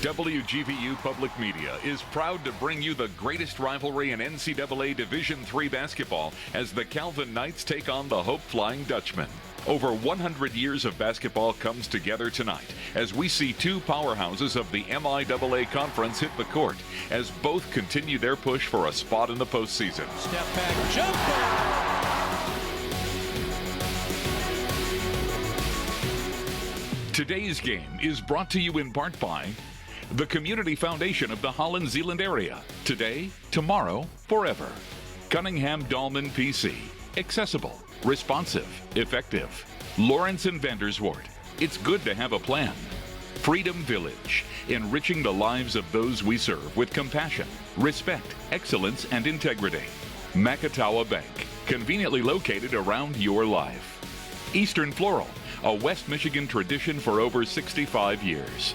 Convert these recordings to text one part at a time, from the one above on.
WGVU Public Media is proud to bring you the greatest rivalry in NCAA Division III basketball as the Calvin Knights take on the Hope Flying Dutchmen. Over 100 years of basketball comes together tonight as we see two powerhouses of the MIAA conference hit the court as both continue their push for a spot in the postseason. Step back jumper. Today's game is brought to you in part by the Community Foundation of the Holland Zeeland area. Today, tomorrow, forever. Cunningham Dahlman PC. Accessible, responsive, effective. Lawrence and Vanderswart. It's good to have a plan. Freedom Village. Enriching the lives of those we serve with compassion, respect, excellence, and integrity. Macatawa Bank. Conveniently located around your life. Eastern Floral. A West Michigan tradition for over 65 years.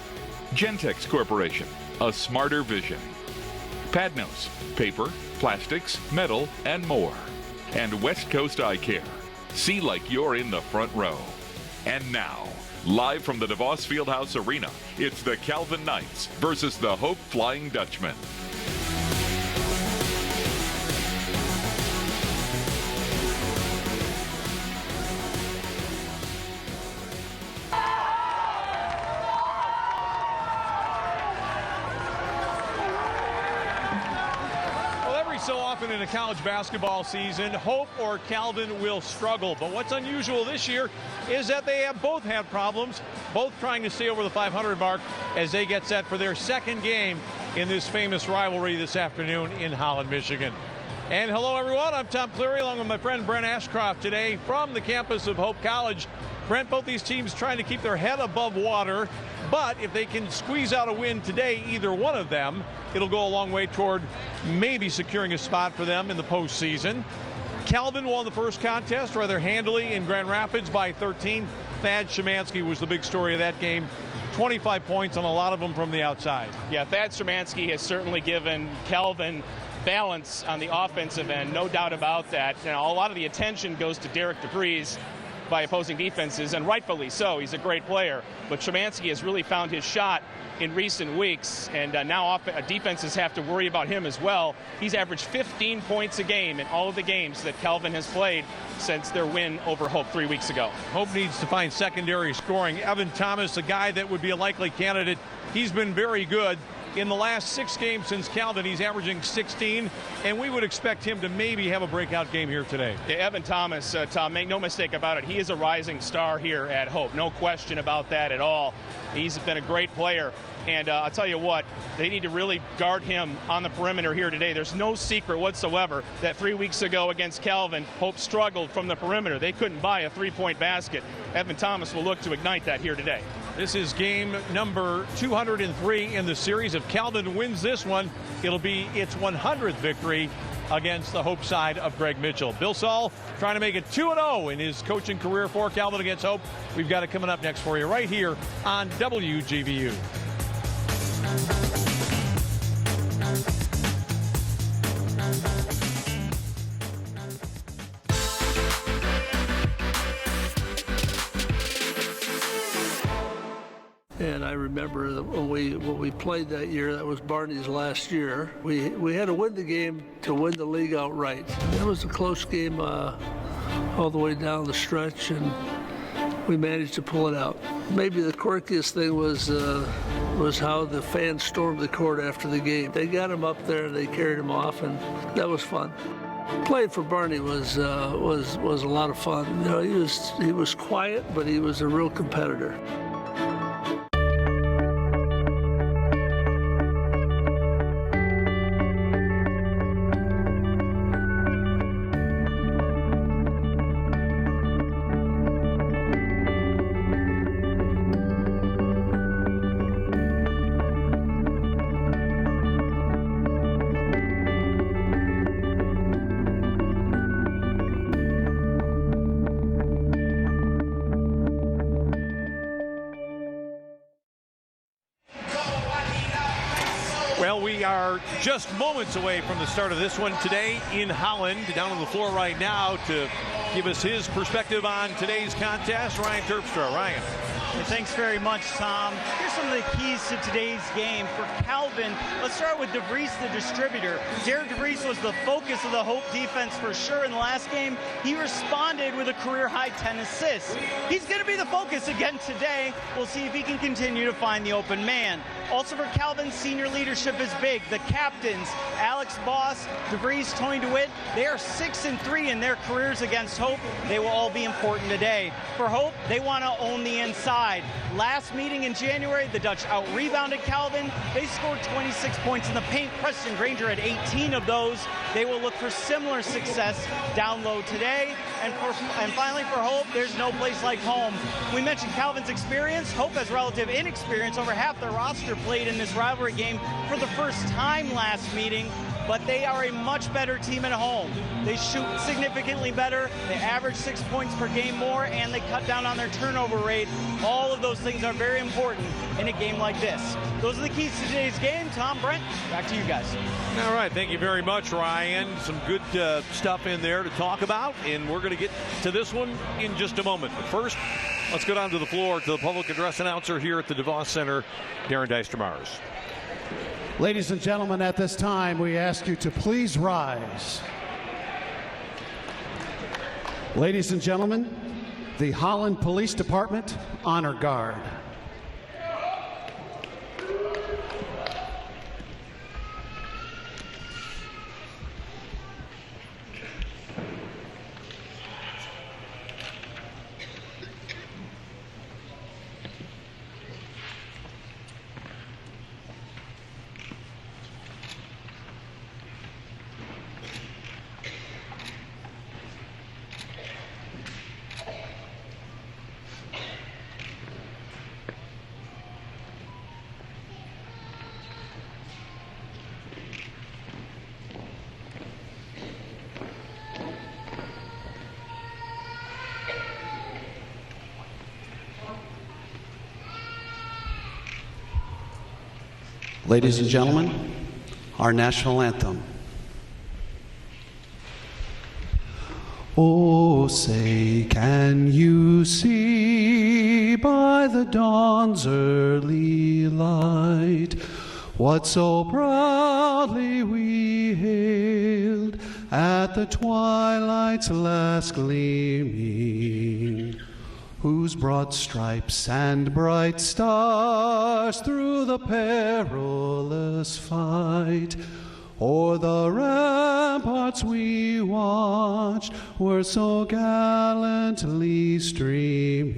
Gentex Corporation, a smarter vision. Padnos, paper, plastics, metal, and more. And West Coast Eye Care. See like you're in the front row. And now, live from the DeVos Fieldhouse Arena, it's the Calvin Knights versus the Hope Flying Dutchmen. So often in a college basketball season, Hope or Calvin will struggle. But what's unusual this year is that they have both had problems, both trying to stay over the 500 mark as they get set for their second game in this famous rivalry this afternoon in Holland, Michigan. And hello, everyone. I'm Tom Cleary, along with my friend Brent Ashcroft today from the campus of Hope College. Brent, both these teams trying to keep their head above water, but if they can squeeze out a win today, either one of them, it'll go a long way toward maybe securing a spot for them in the postseason. Calvin won the first contest rather handily in Grand Rapids by 13. Thad Szymanski was the big story of that game. 25 points on a lot of them from the outside. Yeah, Thad Szymanski has certainly given Calvin balance on the offensive end, no doubt about that. Now, a lot of the attention goes to Derek DeVries by opposing defenses, and rightfully so. He's a great player, but Szymanski has really found his shot in recent weeks, and now defenses have to worry about him as well. He's averaged 15 points a game in all of the games that Calvin has played since their win over Hope 3 weeks ago. Hope needs to find secondary scoring. Evan Thomas, a guy that would be a likely candidate, he's been very good. In the last 6 games since Calvin, he's averaging 16, and we would expect him to maybe have a breakout game here today. Yeah, Evan Thomas, Tom, make no mistake about it, he is a rising star here at Hope. No question about that at all. He's been a great player, and I'll tell you what, they need to really guard him on the perimeter here today. There's no secret whatsoever that 3 weeks ago against Calvin, Hope struggled from the perimeter. They couldn't buy a three-point basket. Evan Thomas will look to ignite that here today. This is game number 203 in the series. If Calvin wins this one, it'll be its 100th victory against the Hope side of Greg Mitchell. Bill Saul trying to make it 2-0 in his coaching career for Calvin against Hope. We've got it coming up next for you right here on WGVU. And I remember that when we played that year, that was Barney's last year, we had to win the game to win the league outright. It was a close game all the way down the stretch, and we managed to pull it out. Maybe the quirkiest thing was how the fans stormed the court after the game. They got him up there, they carried him off, and that was fun. Playing for Barney was a lot of fun. You know, he was quiet, but he was a real competitor. Well, we are just moments away from the start of this one today in Holland. Down on the floor right now to give us his perspective on today's contest. Ryan Terpstra. Ryan. Hey, thanks very much, Tom. Here's some of the keys to today's game. For Calvin, let's start with DeVries, the distributor. Jared DeVries was the focus of the Hope defense for sure in the last game. He responded with a career-high 10 assists. He's going to be the focus again today. We'll see if he can continue to find the open man. Also for Calvin, senior leadership is big. The captains, Alex Boss, DeVries, Tony DeWitt, they are 6-3 in their careers against Hope. They will all be important today. For Hope, they want to own the inside. Last meeting in January, the Dutch out-rebounded Calvin. They scored 26 points in the paint. Preston Granger had 18 of those. They will look for similar success down low today. And finally for Hope, there's no place like home. We mentioned Calvin's experience. Hope has relative inexperience. Over half their roster played in this rivalry game for the first time last meeting. But they are a much better team at home. They shoot significantly better, they average 6 points per game more, and they cut down on their turnover rate. All of those things are very important in a game like this. Those are the keys to today's game. Tom, Brent, back to you guys. All right, thank you very much, Ryan. Some good stuff in there to talk about, and we're going to get to this one in just a moment. But first, let's go down to the floor to the public address announcer here at the DeVos Center, Darren Deister-Mars. Ladies and gentlemen, at this time, we ask you to please rise. Ladies and gentlemen, the Holland Police Department Honor Guard. Ladies and gentlemen, our national anthem. Oh, say, can you see by the dawn's early light what so proudly we hailed at the twilight's last gleaming, whose broad stripes and bright stars through the perilous fight o'er the ramparts we watched were so gallantly streaming,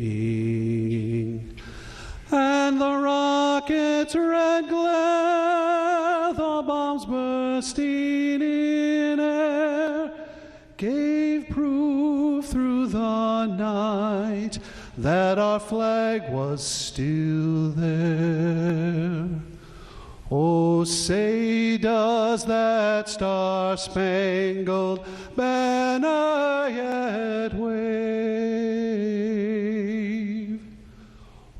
and the rocket's red glare, the bombs bursting in air, gave proof through the night that our flag was still there. Oh, say, does that star-spangled banner yet wave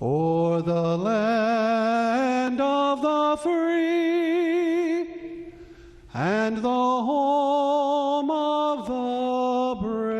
o'er the land of the free and the home of the brave?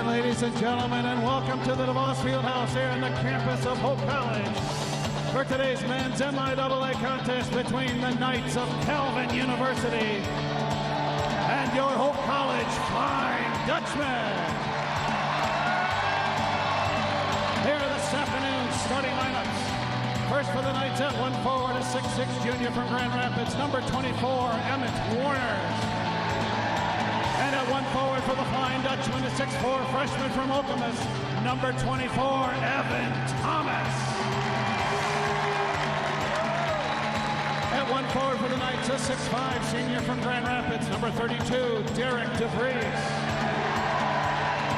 Ladies and gentlemen, and welcome to the DeVos Fieldhouse here in the campus of Hope College for today's men's MIAA contest between the Knights of Calvin University and your Hope College Flying Dutchmen. Here this afternoon, starting lineups First for the Knights at 1 forward, a 6'6" junior from Grand Rapids, number 24, Emmett Warner. And at 1 forward for the Flying Dutchman, a 6'4" freshman from Okemos, number 24, Evan Thomas. At 1 forward for the Knights, a 6'5" senior from Grand Rapids, number 32, Derek DeVries.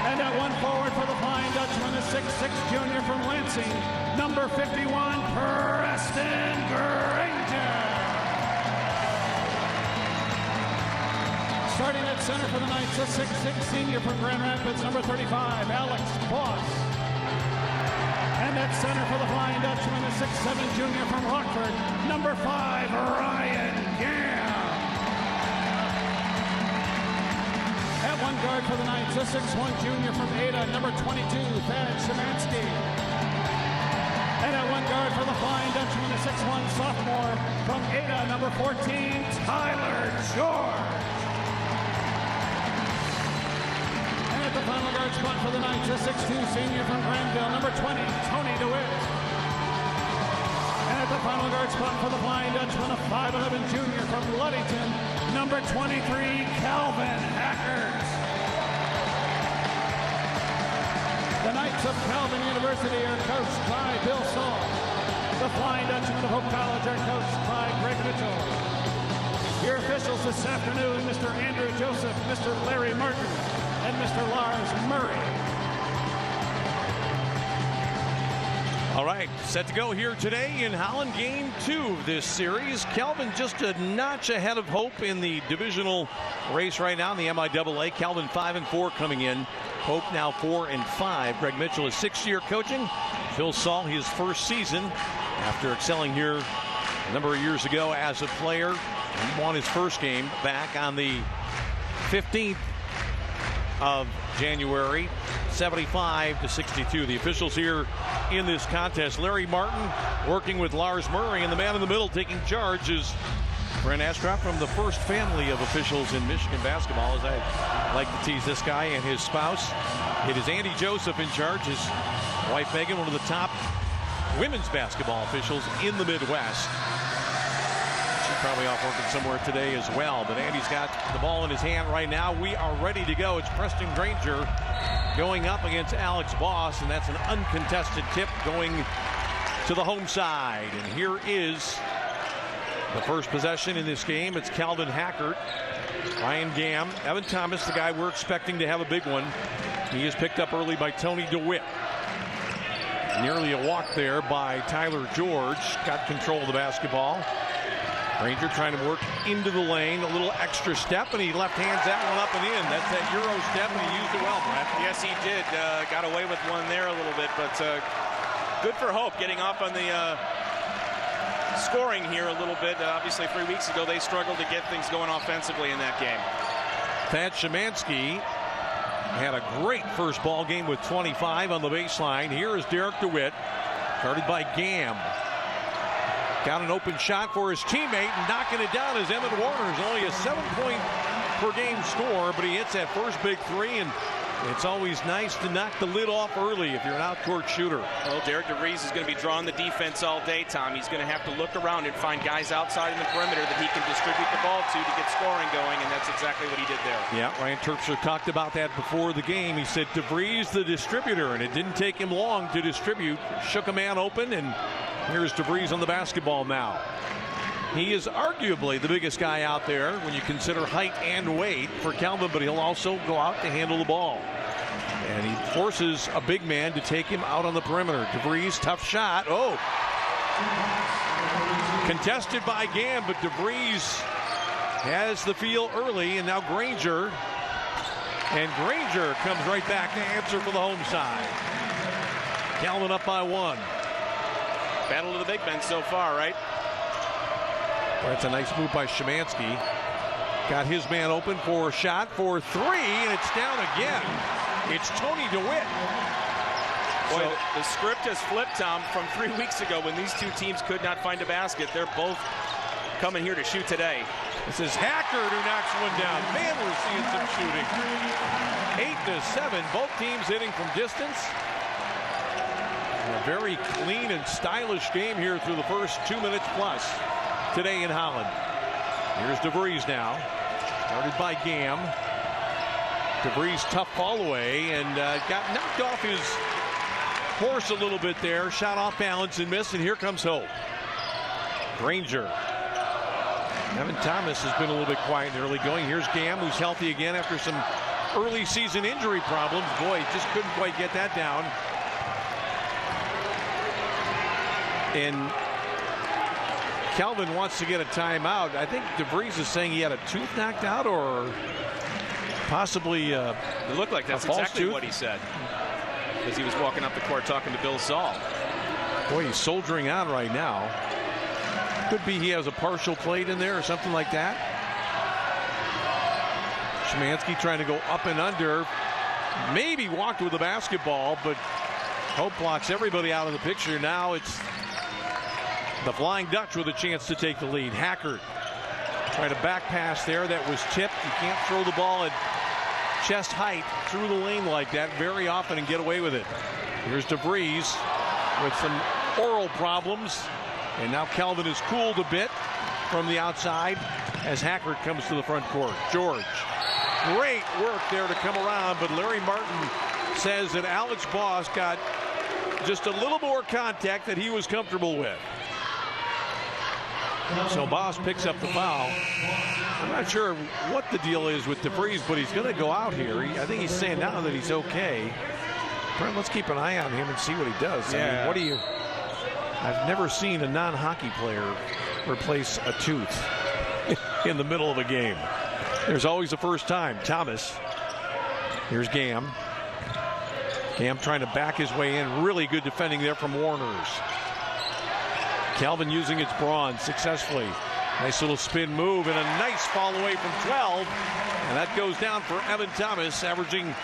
And at 1 forward for the Flying Dutchman, a 6'6" junior from Lansing, number 51, Preston Granger. Starting at center for the Knights, a 6'6" senior from Grand Rapids, number 35, Alex Boss. And at center for the Flying Dutchman, a 6'7" junior from Rockford, number 5, Ryan Gam. At 1 guard for the Knights, a 6'1" junior from Ada, number 22, Thad Szymanski. And at 1 guard for the Flying Dutchman, a 6'1" sophomore from Ada, number 14, Tyler George. And at the final guard spot for the Knights, a 6'2" senior from Granville, number 20, Tony DeWitt. And at the final guard spot for the Flying Dutchman, a 5'11" junior from Ludington, number 23, Calvin Hackert. The Knights of Calvin University are coached by Bill Saul. The Flying Dutchman of Hope College are coached by Greg Mitchell. Your officials this afternoon, Mr. Andrew Joseph, Mr. Larry Martin, and Mr. Lars Murray. All right, set to go here today in Holland, game 2 of this series. Calvin just a notch ahead of Hope in the divisional race right now in the MIAA. Calvin 5-4 coming in. Hope now 4-5. Greg Mitchell is 6th-year coaching. Phil Saul, his first season after excelling here a number of years ago as a player. He won his first game back on the 15th of January, 75-62. The officials here in this contest, Larry Martin working with Lars Murray, and the man in the middle taking charge is Brent Astrop from the first family of officials in Michigan basketball, as I like to tease this guy and his spouse. It is Andy Joseph in charge, his wife Megan, one of the top women's basketball officials in the Midwest. She's probably off working somewhere today as well, but Andy's got the ball in his hand right now. We are ready to go. It's Preston Granger going up against Alex Boss, and that's an uncontested tip going to the home side. And here is the first possession in this game. It's Calvin Hackert, Ryan Gam, Evan Thomas, the guy we're expecting to have a big one. He is picked up early by Tony DeWitt. Nearly a walk there by Tyler George. Got control of the basketball. Granger trying to work into the lane, a little extra step, and he left hands that one up and in. That's that Euro step, and he used it well, Brad. Yes, he did. Got away with one there a little bit, but good for Hope getting off on the scoring here a little bit. Obviously, 3 weeks ago, they struggled to get things going offensively in that game. Thad Szymanski had a great first ball game with 25 on the baseline. Here is Derek DeWitt, guarded by Gam. Got an open shot for his teammate, and knocking it down is Emmett Warner. Is only a 7-point per game score, but he hits that first big three, and it's always nice to knock the lid off early if you're an out-court shooter. Well, Derek DeVries is going to be drawing the defense all day, Tom. He's going to have to look around and find guys outside in the perimeter that he can distribute the ball to get scoring going, and that's exactly what he did there. Yeah, Ryan Terpstra talked about that before the game. He said DeVries the distributor, and it didn't take him long to distribute. Shook a man open, and here's DeVries on the basketball now. He is arguably the biggest guy out there when you consider height and weight for Calvin, but he'll also go out to handle the ball. And he forces a big man to take him out on the perimeter. DeVries, tough shot. Oh! Contested by Gam, but DeVries has the feel early, and now Granger. And Granger comes right back to answer for the home side. Calvin up by 1. Battle of the big men so far, right? That's a nice move by Szymanski. Got his man open for a shot for 3, and it's down again. It's Tony DeWitt. Boy, the script has flipped, Tom, from 3 weeks ago when these two teams could not find a basket. They're both coming here to shoot today. This is Hackert who knocks one down. Man, we're seeing some shooting. 8-7, both teams hitting from distance. A very clean and stylish game here through the first 2 minutes plus today in Holland. Here's DeVries now. Started by Gam. DeVries tough ball away and got knocked off his horse a little bit there. Shot off balance and missed, and here comes Hope. Granger. Evan Thomas has been a little bit quiet in the early going. Here's Gam, who's healthy again after some early season injury problems. Boy, just couldn't quite get that down. And Calvin wants to get a timeout. I think DeVries is saying he had a tooth knocked out, or possibly it looked like that's exactly what he said as he was walking up the court talking to Bill Saul. Boy, he's soldiering on right now. Could be he has a partial plate in there or something like that. Szymanski trying to go up and under. Maybe walked with the basketball, but Hope blocks everybody out of the picture. Now it's the Flying Dutch with a chance to take the lead. Hackert trying to back pass there. That was tipped. You can't throw the ball at chest height through the lane like that very often and get away with it. Here's DeVries with some oral problems. And now Calvin is cooled a bit from the outside as Hackert comes to the front court. George, great work there to come around, but Larry Martin says that Alex Boss got just a little more contact that he was comfortable with. So Boss picks up the foul. I'm not sure what the deal is with DeVries, but he's going to go out here. I think he's saying now that he's okay. Brent, let's keep an eye on him and see what he does. Yeah. I mean, what do you... I've never seen a non-hockey player replace a tooth in the middle of a game. There's always a first time. Thomas. Here's Gam. Gam trying to back his way in. Really good defending there from Warners. Calvin using its brawn successfully. Nice little spin move and a nice fall away from 12. And that goes down for Evan Thomas, averaging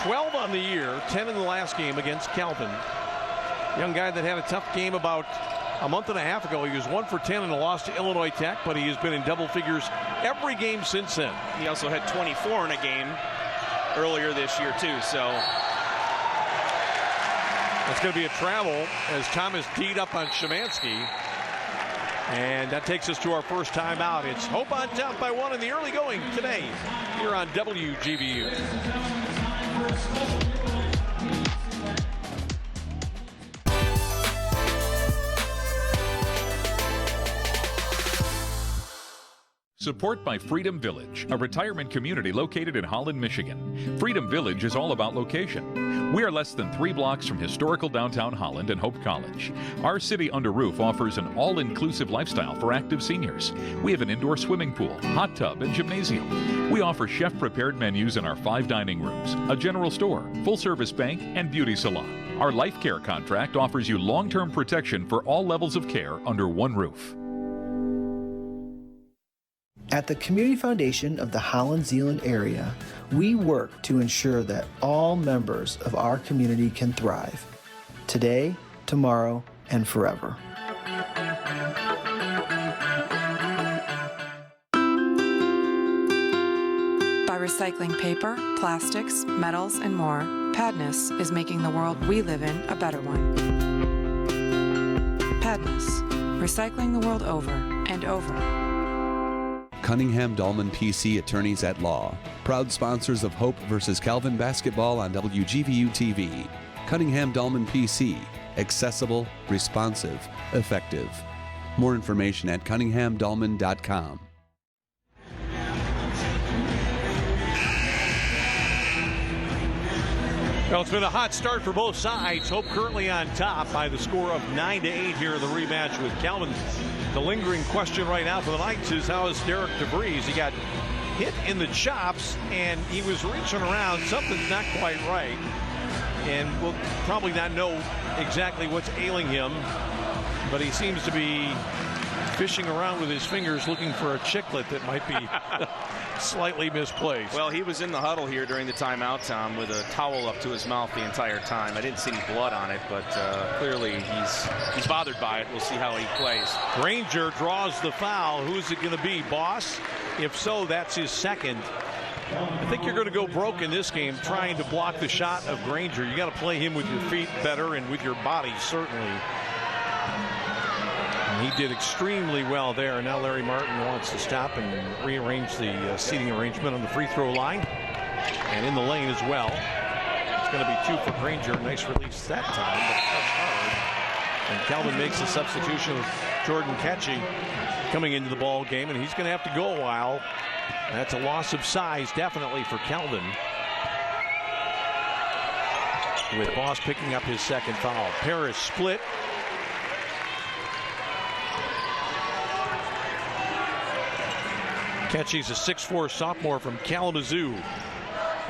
12 on the year, 10 in the last game against Calvin. Young guy that had a tough game about a month and a half ago. He was 1 for 10 in a loss to Illinois Tech, but he has been in double figures every game since then. He also had 24 in a game earlier this year too, so it's going to be a travel as Thomas teed up on Szymanski. And that takes us to our first timeout. It's Hope on top by 1 in the early going today here on WGBU. Support by Freedom Village, a retirement community located in Holland, Michigan. Freedom Village is all about location. We are less than 3 blocks from historical downtown Holland and Hope College. Our city under roof offers an all-inclusive lifestyle for active seniors. We have an indoor swimming pool, hot tub, and gymnasium. We offer chef-prepared menus in our 5 dining rooms, a general store, full-service bank, and beauty salon. Our life care contract offers you long-term protection for all levels of care under one roof. At the Community Foundation of the Holland-Zeeland area, we work to ensure that all members of our community can thrive, today, tomorrow, and forever. By recycling paper, plastics, metals, and more, Padness is making the world we live in a better one. Padness, recycling the world over and over. Cunningham Dahlman PC Attorneys at Law, proud sponsors of Hope versus Calvin basketball on WGVU TV. Cunningham Dahlman PC, accessible, responsive, effective. More information at cunninghamdahlman.com. Well, it's been a hot start for both sides. Hope currently on top by the score of 9-8 here in the rematch with Calvin. The lingering question right now for the Knights is, how is Derek DeVries? He got hit in the chops and he was reaching around. Something's not quite right. And we'll probably not know exactly what's ailing him, but he seems to be fishing around with his fingers looking for a chiclet that might be slightly misplaced. Well, he was in the huddle here during the timeout, Tom, with a towel up to his mouth the entire time. I didn't see any blood on it, but clearly he's bothered by it. We'll see how he plays. Granger draws the foul. Who's it going to be? Boss? If so, that's his second. I think you're going to go broke in this game trying to block the shot of Granger. You got to play him with your feet better and with your body, certainly. And he did extremely well there. Now Larry Martin wants to stop and rearrange the seating arrangement on the free throw line and in the lane as well. It's going to be 2 for Granger. Nice release that time, but that's hard. And Calvin makes the substitution of Jordan Ketchie coming into the ball game, and he's going to have to go a while. That's a loss of size, definitely, for Calvin. With Boss picking up his second foul. Paris split. Ketchie's a 6'4" sophomore from Kalamazoo,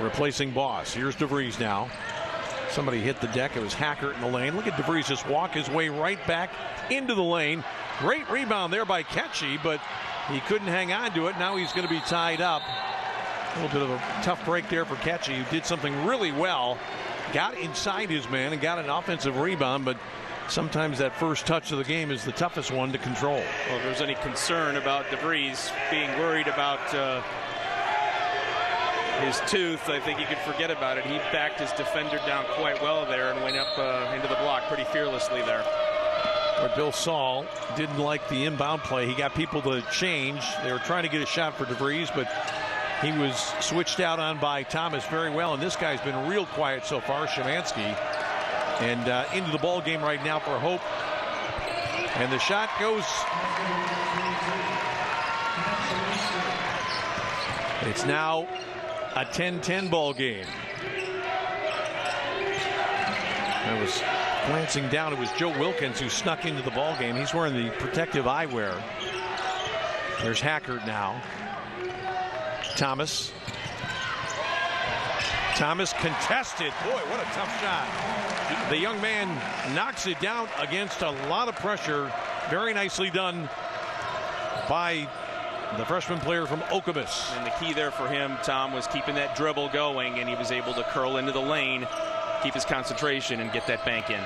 replacing Boss. Here's DeVries now. Somebody hit the deck. It was Hackert in the lane. Look at DeVries just walk his way right back into the lane. Great rebound there by Ketchie, but he couldn't hang on to it. Now he's going to be tied up. A little bit of a tough break there for Ketchie, who did something really well. Got inside his man and got an offensive rebound, but sometimes that first touch of the game is the toughest one to control. Well, if there's any concern about DeVries being worried about his tooth, I think you can forget about it. He backed his defender down quite well there and went up into the block pretty fearlessly there. But Bill Saul didn't like the inbound play. He got people to change. They were trying to get a shot for DeVries, but he was switched out on by Thomas very well. And this guy's been real quiet so far, Szymanski. And into the ball game right now for Hope. And the shot goes. It's now a 10-10 ball game. I was glancing down. It was Joe Wilkins who snuck into the ball game. He's wearing the protective eyewear. There's Hackert now. Thomas contested. Boy, what a tough shot. The young man knocks it down against a lot of pressure. Very nicely done by the freshman player from Okabis. And the key there for him, Tom, was keeping that dribble going, and he was able to curl into the lane, keep his concentration, and get that bank in.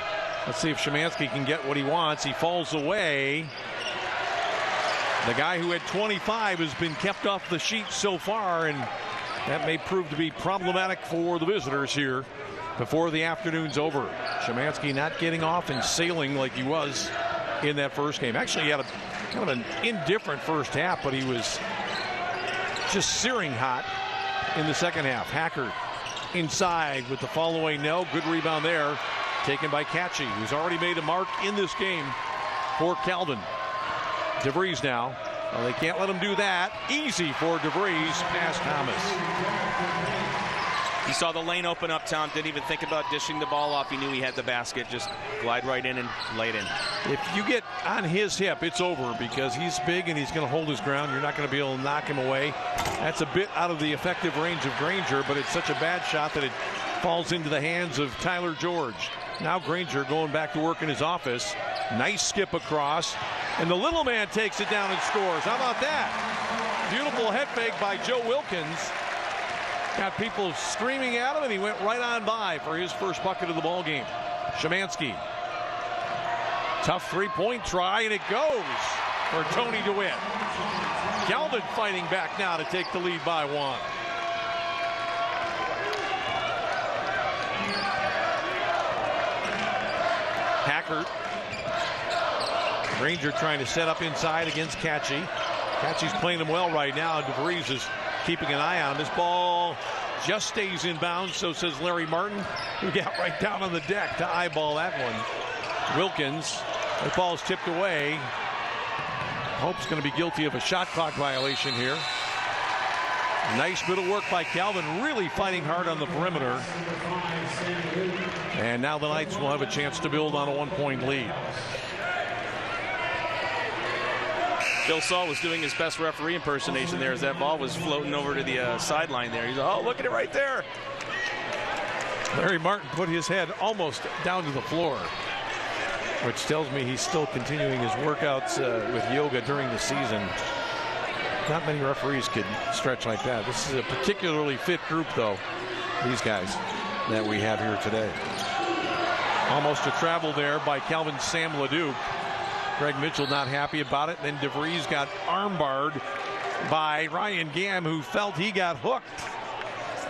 Let's see if Szymanski can get what he wants. He falls away. The guy who had 25 has been kept off the sheet so far, and that may prove to be problematic for the visitors here before the afternoon's over. Szymanski not getting off and sailing like he was in that first game. Actually, he had a kind of an indifferent first half, but he was just searing hot in the second half. Hackert inside with the fall away. No, good rebound there, taken by Ketchie, who's already made a mark in this game for Calvin. DeVries now. Well, they can't let him do that. Easy for DeVries past Thomas. He saw the lane open up, Tom. Didn't even think about dishing the ball off. He knew he had the basket. Just glide right in and lay it in. If you get on his hip, it's over because he's big and he's going to hold his ground. You're not going to be able to knock him away. That's a bit out of the effective range of Granger, but it's such a bad shot that it falls into the hands of Tyler George. Now Granger going back to work in his office. Nice skip across. And the little man takes it down and scores. How about that? Beautiful head fake by Joe Wilkins. Got people screaming at him, and he went right on by for his first bucket of the ball game. Szymanski. Tough three-point try, and it goes for Tony DeWitt. Calvin fighting back now to take the lead by one. Hackert. Granger trying to set up inside against Ketchie. Ketchie's playing him well right now. DeVries is keeping an eye on him. This ball just stays in bounds, so says Larry Martin, who got right down on the deck to eyeball that one. Wilkins, the ball's tipped away. Hope's going to be guilty of a shot clock violation here. Nice bit of work by Calvin, really fighting hard on the perimeter. And now the Knights will have a chance to build on a one-point lead. Bill Saul was doing his best referee impersonation there as that ball was floating over to the sideline there. He's like, oh, look at it right there. Larry Martin put his head almost down to the floor, which tells me he's still continuing his workouts with yoga during the season. Not many referees could stretch like that. This is a particularly fit group, though, these guys that we have here today. Almost a travel there by Calvin Sam LeDuc. Greg Mitchell not happy about it. Then DeVries got armbarred by Ryan Gamm, who felt he got hooked.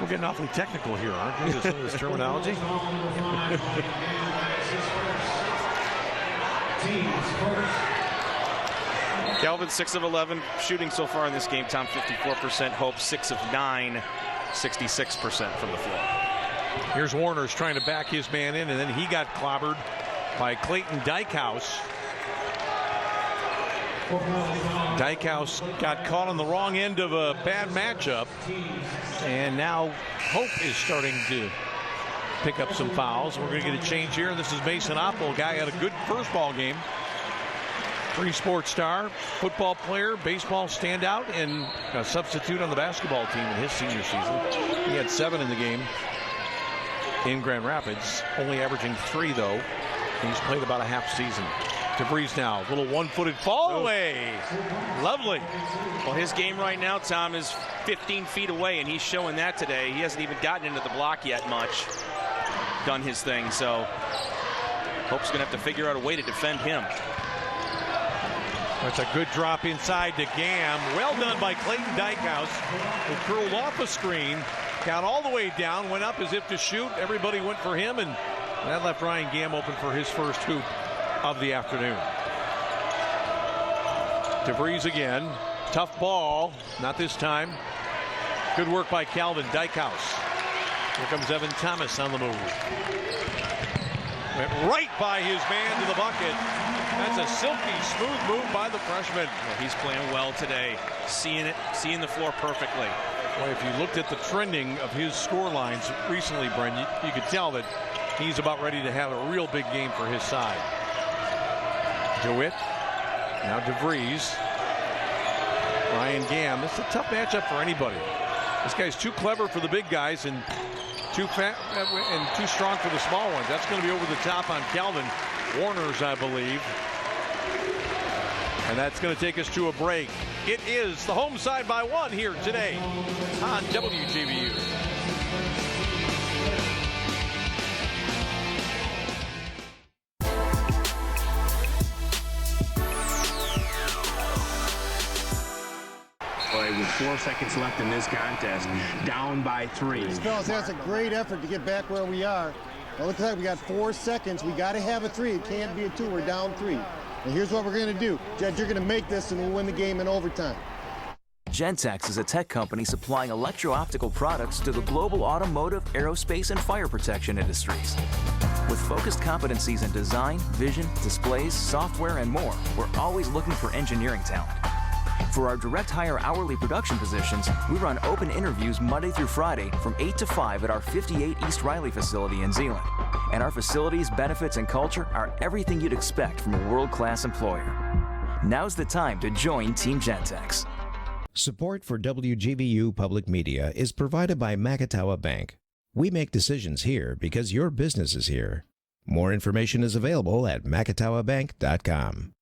We're getting awfully technical here, aren't we? Some of this terminology. Calvin 6 of 11 shooting so far in this game. Tom 54%. Hope 6 of 9, 66% from the floor. Here's Warner's trying to back his man in, and then he got clobbered by Clayton Dykehouse. Dykehouse got caught on the wrong end of a bad matchup, and now Hope is starting to pick up some fouls. We're going to get a change here. This is Mason Oppel, guy had a good first ball game. Free sports star, football player, baseball standout, and a substitute on the basketball team in his senior season. He had 7 in the game in Grand Rapids, only averaging 3 though. He's played about a half season. DeVries now, little one-footed fall away. Lovely. Well, his game right now, Tom, is 15 feet away, and he's showing that today. He hasn't even gotten into the block yet much. Done his thing, so Hope's going to have to figure out a way to defend him. That's a good drop inside to Gam. Well done by Clayton Dykehouse, who curled off a screen, got all the way down, went up as if to shoot. Everybody went for him, and that left Ryan Gam open for his first hoop of the afternoon. DeVries again. Tough ball. Not this time. Good work by Calvin Dykehouse. Here comes Evan Thomas on the move. Went right by his man to the bucket. That's a silky smooth move by the freshman. Well, he's playing well today. Seeing the floor perfectly. Boy, if you looked at the trending of his score lines recently, Brent, you could tell that he's about ready to have a real big game for his side. DeWitt, now DeVries. Ryan Gam. This is a tough matchup for anybody. This guy's too clever for the big guys and too fat and too strong for the small ones. That's going to be over the top on Calvin. Warner's, I believe. And that's going to take us to a break. It is the home side by 1 here today on WGVU. With 4 seconds left in this contest, down by 3. Fellas, that's a great effort to get back where we are. Well, looks like we got 4 seconds. We got to have a 3. It can't be a 2. We're down 3. And here's what we're going to do. Judge, you're going to make this and we'll win the game in overtime. Gentex is a tech company supplying electro-optical products to the global automotive, aerospace, and fire protection industries. With focused competencies in design, vision, displays, software, and more, we're always looking for engineering talent. For our direct hire hourly production positions, we run open interviews Monday through Friday from 8 to 5 at our 58 East Riley facility in Zeeland. And our facilities, benefits, and culture are everything you'd expect from a world-class employer. Now's the time to join Team Gentex. Support for WGVU Public Media is provided by Macatawa Bank. We make decisions here because your business is here. More information is available at macatawabank.com.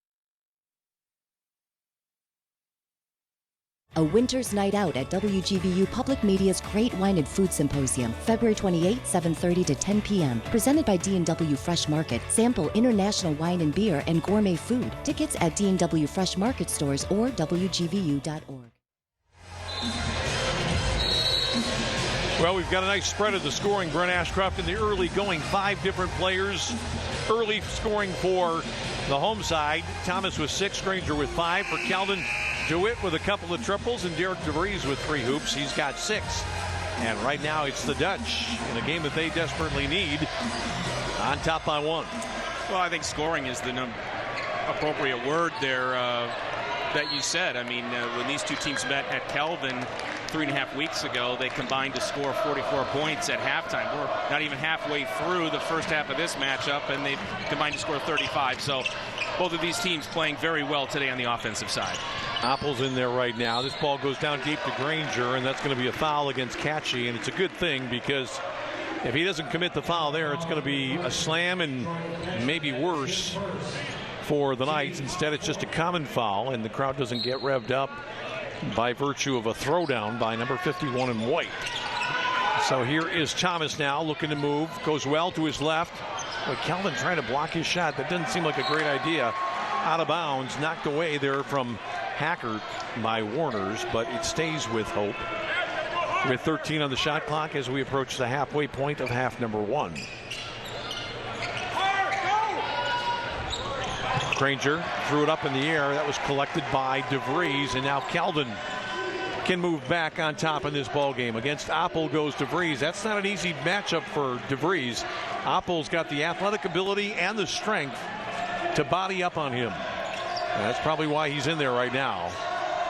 A winter's night out at WGVU Public Media's Great Wine and Food Symposium, February 28, 7:30 to 10 p.m. Presented by D&W Fresh Market. Sample international wine and beer and gourmet food. Tickets at D&W Fresh Market stores or WGVU.org. Well, we've got a nice spread of the scoring. Brent Ashcroft in the early going. 5 different players. Early scoring for the home side. Thomas with 6, Granger with 5. For Calvin, DeWitt with a couple of triples, and Derek DeVries with 3 hoops. He's got 6. And right now it's the Dutch in a game that they desperately need, on top by 1. Well, I think scoring is the appropriate word there that you said. I mean, when these two teams met at Calvin 3.5 weeks ago, they combined to score 44 points at halftime. We're not even halfway through the first half of this matchup, and they combined to score 35. So both of these teams playing very well today on the offensive side. Apple's in there right now. This ball goes down deep to Granger, and that's going to be a foul against Catchy, and it's a good thing because if he doesn't commit the foul there, it's going to be a slam and maybe worse for the Knights. Instead, it's just a common foul, and the crowd doesn't get revved up by virtue of a throwdown by number 51 in white. So here is Thomas now looking to move. Goes well to his left. But Calvin trying to block his shot. That doesn't seem like a great idea. Out of bounds, knocked away there from Hackert by Warner's, but it stays with Hope. with 13 on the shot clock as we approach the halfway point of half number 1. Granger threw it up in the air. That was collected by DeVries, and now Calvin can move back on top in this ball game. Against Oppel goes DeVries. That's not an easy matchup for DeVries. Oppel's got the athletic ability and the strength to body up on him. And that's probably why he's in there right now.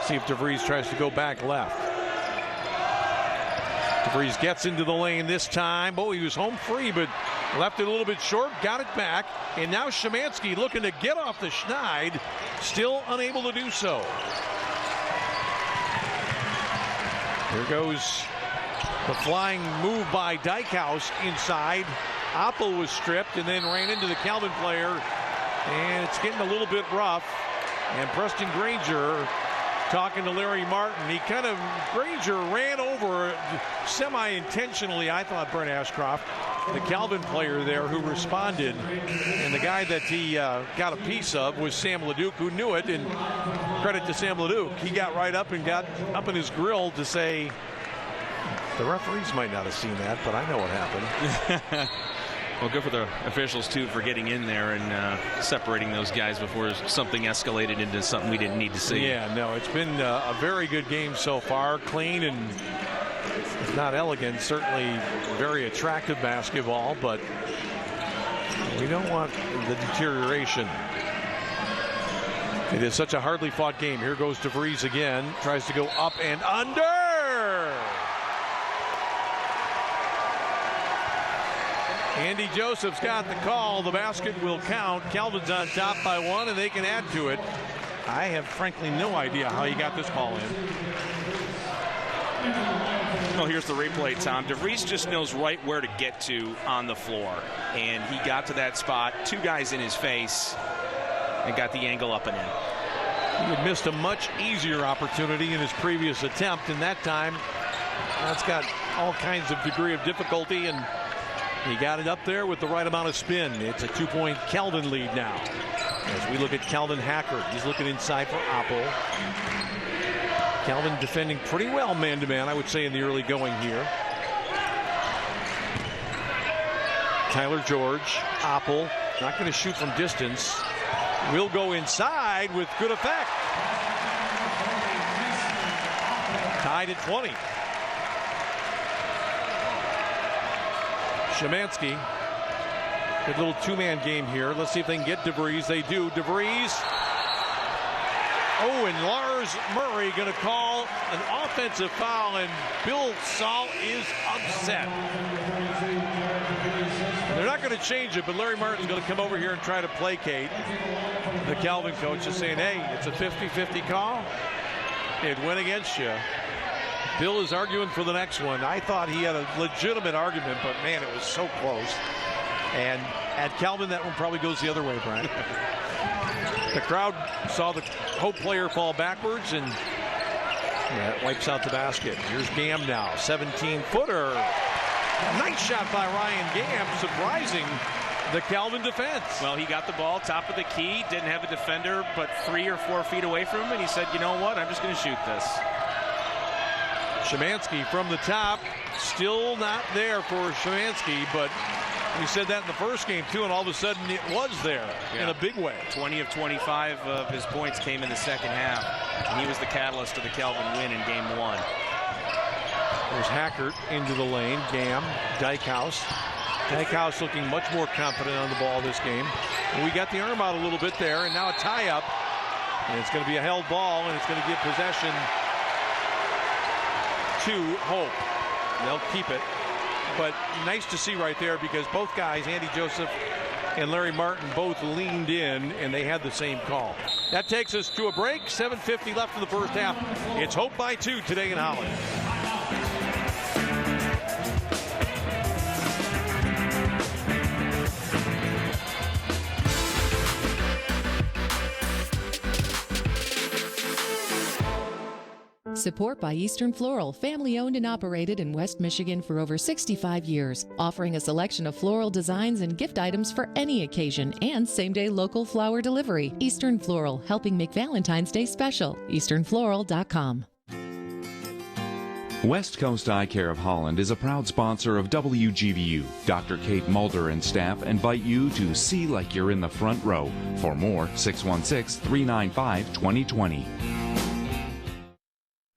See if DeVries tries to go back left. DeVries gets into the lane this time. Oh, he was home free, but left it a little bit short, got it back, and now Szymanski looking to get off the schneid, still unable to do so. Here goes the flying move by Dykhouse inside. Oppel was stripped and then ran into the Calvin player, and it's getting a little bit rough. And Preston Granger talking to Larry Martin. Granger ran over semi-intentionally, I thought, Brent Ashcroft, the Calvin player there who responded. And the guy that he got a piece of was Sam Leduc, who knew it. And credit to Sam Leduc. He got right up and got up in his grill to say, the referees might not have seen that, but I know what happened. Well, good for the officials, too, for getting in there and separating those guys before something escalated into something we didn't need to see. Yeah, no, it's been a very good game so far. Clean and, if not elegant, certainly very attractive basketball, but we don't want the deterioration. It is such a hardly fought game. Here goes DeVries again. Tries to go up and under. Andy Joseph's got the call. The basket will count. Calvin's on top by 1, and they can add to it. I have frankly no idea how he got this ball in. Well, here's the replay, Tom. DeVries just knows right where to get to on the floor. And he got to that spot, 2 guys in his face, and got the angle up and in. He had missed a much easier opportunity in his previous attempt, and that time that's got all kinds of degree of difficulty, and he got it up there with the right amount of spin. It's a 2-point Calvin lead now. As we look at Calvin Hackert, he's looking inside for Oppel. Calvin defending pretty well man-to-man, I would say, in the early going here. Tyler George, Oppel, not going to shoot from distance. Will go inside with good effect. Tied at 20. Szymanski. Good little 2-man game here. Let's see if they can get DeVries. They do. DeVries. Oh, and Lars Murray going to call an offensive foul, and Bill Saul is upset. They're not going to change it, but Larry Martin's going to come over here and try to placate the Calvin coach, just saying, hey, it's a 50-50 call. It went against you. Bill is arguing for the next one. I thought he had a legitimate argument, but man, it was so close. And at Calvin, that one probably goes the other way, Brian. The crowd saw the Hope player fall backwards, and it wipes out the basket. Here's Gam now, 17-footer. Nice shot by Ryan Gam, surprising the Calvin defense. Well, he got the ball top of the key, didn't have a defender but 3 or 4 feet away from him, and he said, you know what, I'm just going to shoot this. Szymanski from the top, still not there for Szymanski, but we said that in the first game too, and all of a sudden it was there in a big way. 20 of 25 of his points came in the second half, and he was the catalyst of the Calvin win in game 1. There's Hackert into the lane, Gam, Dykhouse. Dykhouse looking much more confident on the ball this game. And we got the arm out a little bit there, and now a tie-up. And it's going to be a held ball, and it's going to give possession to Hope. They'll keep it. But nice to see right there, because both guys, Andy Joseph and Larry Martin, both leaned in, and they had the same call. That takes us to a break. 7:50 left in the first half. It's Hope by 2 today in Holland. Support by Eastern Floral, family owned and operated in West Michigan for over 65 years, offering a selection of floral designs and gift items for any occasion and same-day local flower delivery. Eastern Floral, helping make Valentine's Day special. EasternFloral.com. West Coast Eye Care of Holland is a proud sponsor of WGVU. Dr. Kate Mulder and staff invite you to see like you're in the front row. For more, 616-395-2020.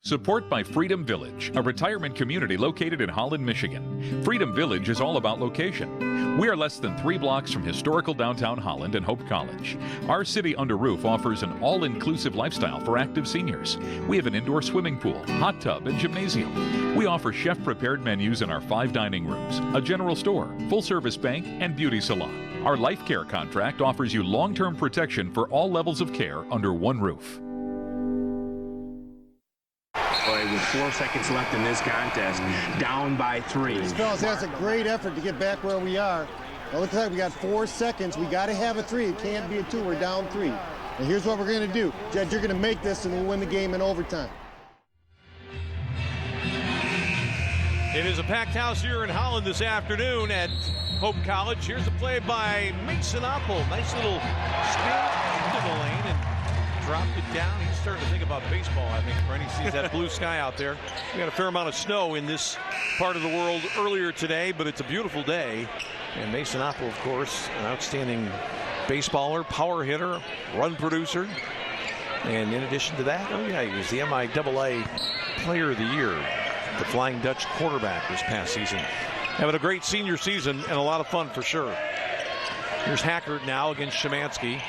Support by Freedom Village, a retirement community located in Holland, Michigan. Freedom Village is all about location. We are less than 3 blocks from historical downtown Holland and Hope College. Our city under roof offers an all-inclusive lifestyle for active seniors. We have an indoor swimming pool, hot tub, and gymnasium. We offer chef-prepared menus in our 5 dining rooms, a general store, full-service bank, and beauty salon. Our life care contract offers you long-term protection for all levels of care under one roof. With 4 seconds left in this contest, down by 3. Fellas, that's a great effort to get back where we are. Well, looks like we got 4 seconds. We got to have a 3. It can't be a 2. We're down 3. And here's what we're going to do. Jed, you're going to make this and we'll win the game in overtime. It is a packed house here in Holland this afternoon at Hope College. Here's a play by Mason Oppel. Nice little spin into the lane and dropped it down. He's starting to think about baseball, I think, when he sees that blue sky out there. We got a fair amount of snow in this part of the world earlier today, but it's a beautiful day. And Mason Oppel, of course, an outstanding baseballer, power hitter, run producer. And in addition to that, oh yeah, he was the MIAA Player of the Year, the Flying Dutch quarterback this past season. Having a great senior season and a lot of fun for sure. Here's Hackert now against Szymanski.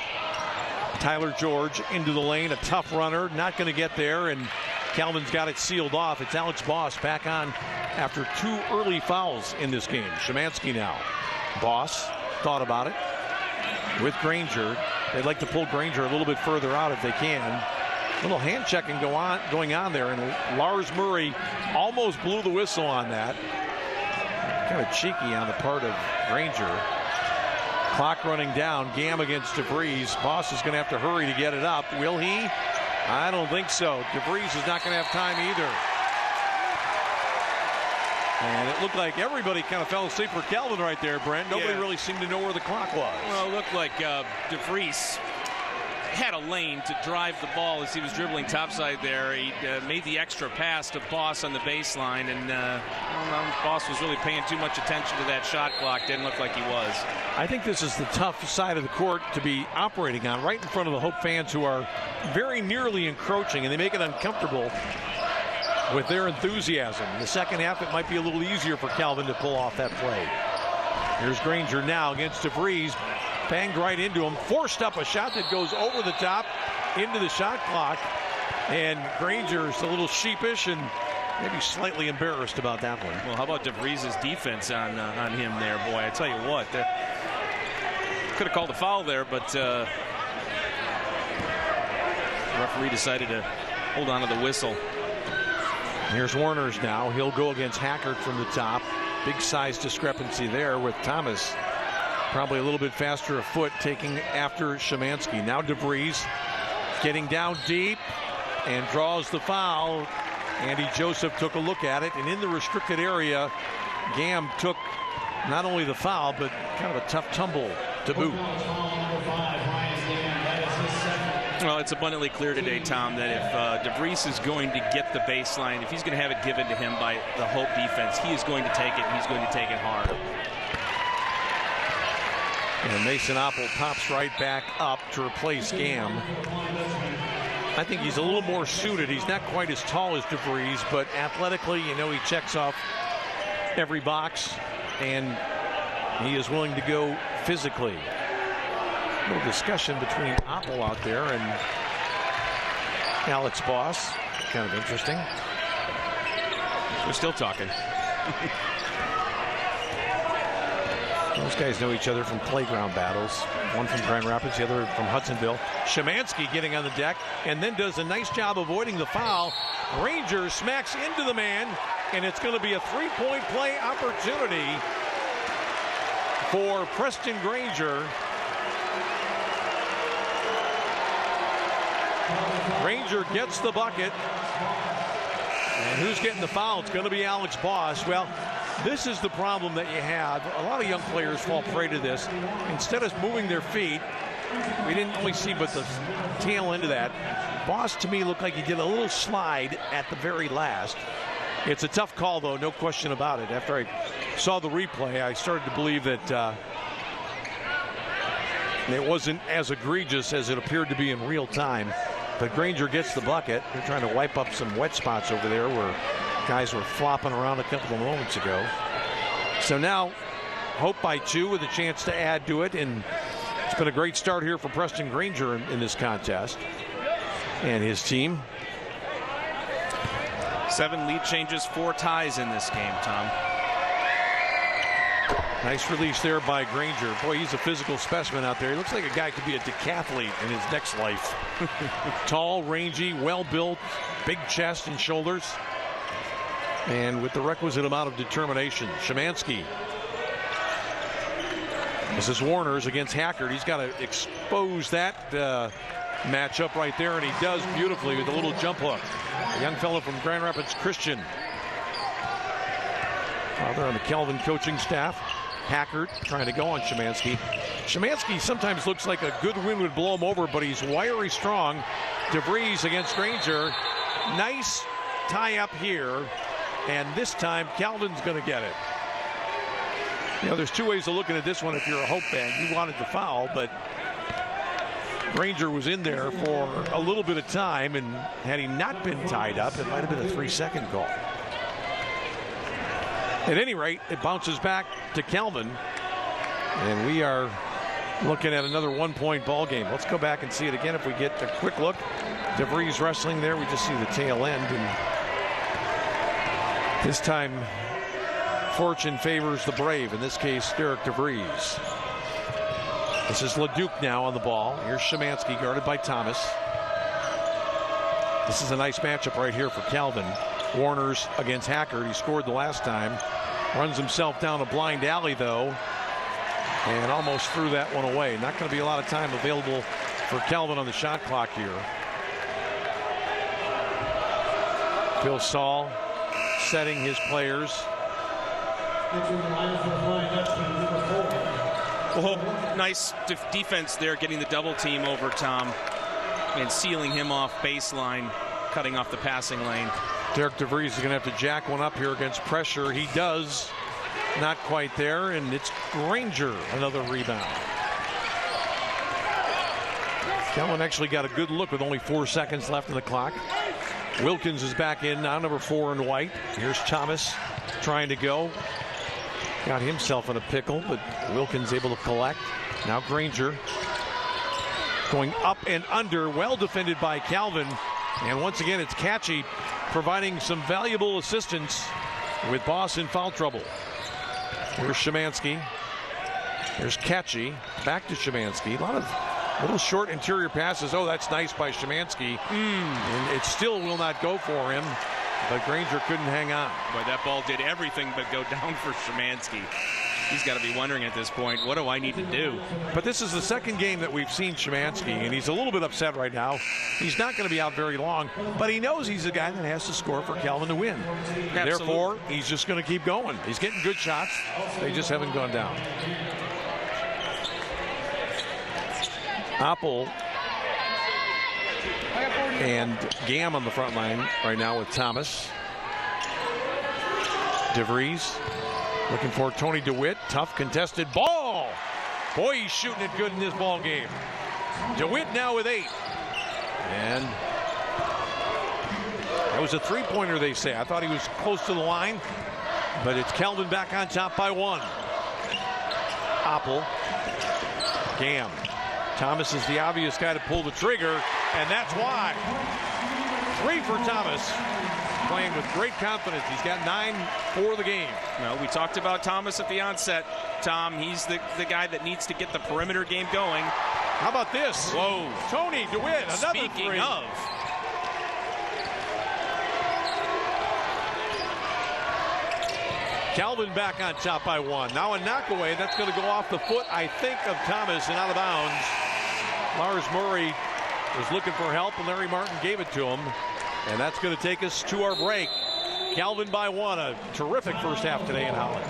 Tyler George into the lane, a tough runner, not going to get there, and Calvin's got it sealed off. It's Alex Boss back on after 2 early fouls in this game. Szymanski now. Boss thought about it with Granger. They'd like to pull Granger a little bit further out if they can. A little hand checking going on there, and Lars Murray almost blew the whistle on that. Kind of cheeky on the part of Granger. Clock running down. Gam against DeVries. Boss is going to have to hurry to get it up. Will he? I don't think so. DeVries is not going to have time either. And it looked like everybody kind of fell asleep for Calvin right there, Brent. Nobody really seemed to know where the clock was. Well, it looked like DeVries had a lane to drive the ball as he was dribbling topside there. He made the extra pass to Boss on the baseline, and Boss was really paying too much attention to that shot clock. Didn't look like he was. I think this is the tough side of the court to be operating on, right in front of the Hope fans who are very nearly encroaching, and they make it uncomfortable with their enthusiasm. In the second half, it might be a little easier for Calvin to pull off that play. Here's Granger now against DeVries. Banged right into him, forced up a shot that goes over the top into the shot clock. And Granger's a little sheepish and maybe slightly embarrassed about that one. Well, how about DeVries' defense on him there, boy? I tell you what, could have called a foul there, but the referee decided to hold on to the whistle. Here's Warner's now. He'll go against Hackert from the top. Big size discrepancy there with Thomas. Probably a little bit faster of foot taking after Szymanski. Now DeVries getting down deep and draws the foul. Andy Joseph took a look at it, and in the restricted area, Gam took not only the foul, but kind of a tough tumble to boot. Well, it's abundantly clear today, Tom, that if DeVries is going to get the baseline, if he's going to have it given to him by the Hope defense, he is going to take it, and he's going to take it hard. And Mason Oppel pops right back up to replace Gam. I think he's a little more suited. He's not quite as tall as DeVries, but athletically, you know, he checks off every box, and he is willing to go physically. A little discussion between Oppel out there and Alex Boss. Kind of interesting. We're still talking. Those guys know each other from playground battles. One from Grand Rapids, the other from Hudsonville. Szymanski getting on the deck and then does a nice job avoiding the foul. Granger smacks into the man, and it's going to be a three-point play opportunity for Preston Granger. Granger gets the bucket. And who's getting the foul? It's going to be Alex Boss. Well, this is the problem that you have. A lot of young players fall prey to this. Instead of moving their feet, we didn't only see but the tail end of that. Boss, to me, looked like he did a little slide at the very last. It's a tough call, though, no question about it. After I saw the replay, I started to believe that it wasn't as egregious as it appeared to be in real time. But Granger gets the bucket. They're trying to wipe up some wet spots over there where guys were flopping around a couple of moments ago. So now Hope by 2 with a chance to add to it, and it's been a great start here for Preston Granger in this contest and his team. 7 lead changes, 4 ties in this game, Tom. Nice release there by Granger. Boy, he's a physical specimen out there. He looks like a guy could be a decathlete in his next life. Tall, rangy, well-built, big chest and shoulders, and with the requisite amount of determination. Szymanski. This is Warner's against Hackard. He's got to expose that matchup right there, and he does beautifully with a little jump hook. A young fellow from Grand Rapids Christian. They're on the Kelvin coaching staff. Hackard trying to go on Szymanski. Szymanski sometimes looks like a good wind would blow him over, but he's wiry strong. DeVries against Granger. Nice tie up here, and this time Calvin's going to get it. You know, there's 2 ways of looking at this one if you're a Hope fan. You wanted to foul, but Granger was in there for a little bit of time, and had he not been tied up, it might have been a 3-second call. At any rate, it bounces back to Kelvin, and we are looking at another 1-point ball game. Let's go back and see it again if we get a quick look. DeVries wrestling there. We just see the tail end, and this time fortune favors the brave. In this case, Derek DeVries. This is Leduc now on the ball. Here's Szymanski guarded by Thomas. This is a nice matchup right here for Kelvin. Warner's against Hackard. He scored the last time. Runs himself down a blind alley, though, and almost threw that one away. Not going to be a lot of time available for Kelvin on the shot clock here. Bill Saul setting his players. Well, nice defense there, getting the double team over Tom and sealing him off baseline, cutting off the passing lane. Derek DeVries is going to have to jack one up here against pressure. He does. Not quite there, and it's Granger, another rebound. Kelvin actually got a good look with only 4 seconds left in the clock. Wilkins is back in now, number 4 in white. Here's Thomas trying to go. Got himself in a pickle, but Wilkins able to collect. Now Granger going up and under, well defended by Kelvin. And once again, it's Catchy providing some valuable assistance with Boss in foul trouble. Here's Szymanski. There's Catchy. Back to Szymanski. A lot of little short interior passes. Oh, that's nice by Szymanski. And it still will not go for him, but Granger couldn't hang on. Boy, that ball did everything but go down for Szymanski. He's got to be wondering at this point, what do I need to do? But this is the second game that we've seen Szymanski, and he's a little bit upset right now. He's not going to be out very long, but he knows he's a guy that has to score for Kelvin to win. Absolutely. Therefore, he's just going to keep going. He's getting good shots. They just haven't gone down. Apple and Gam on the front line right now with Thomas. DeVries looking for Tony DeWitt. Tough contested ball. Boy, he's shooting it good in this ball game. DeWitt now with 8. And that was a three-pointer, they say. I thought he was close to the line, but it's Kelvin back on top by 1. Apple. Gam. Thomas is the obvious guy to pull the trigger, and that's why. 3 for Thomas. Playing with great confidence. He's got 9 for the game. No, we talked about Thomas at the onset. Tom, he's the guy that needs to get the perimeter game going. How about this? Whoa. Tony DeWitt, another Speaking 3. of. Kelvin back on top by 1. Now a knockaway. That's going to go off the foot, I think, of Thomas and out of bounds. Lars Murray was looking for help, and Larry Martin gave it to him. And that's going to take us to our break. Kelvin by 1. A terrific first half today in Holland.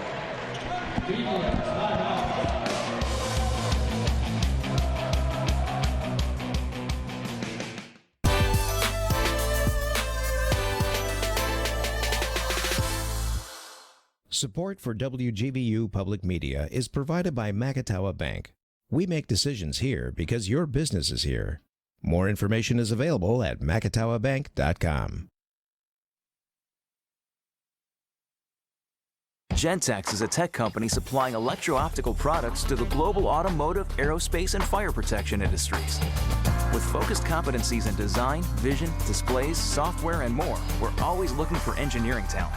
Support for WGVU Public Media is provided by Macatawa Bank. We make decisions here because your business is here. More information is available at macatawabank.com. Gentex is a tech company supplying electro-optical products to the global automotive, aerospace, and fire protection industries. With focused competencies in design, vision, displays, software, and more, we're always looking for engineering talent.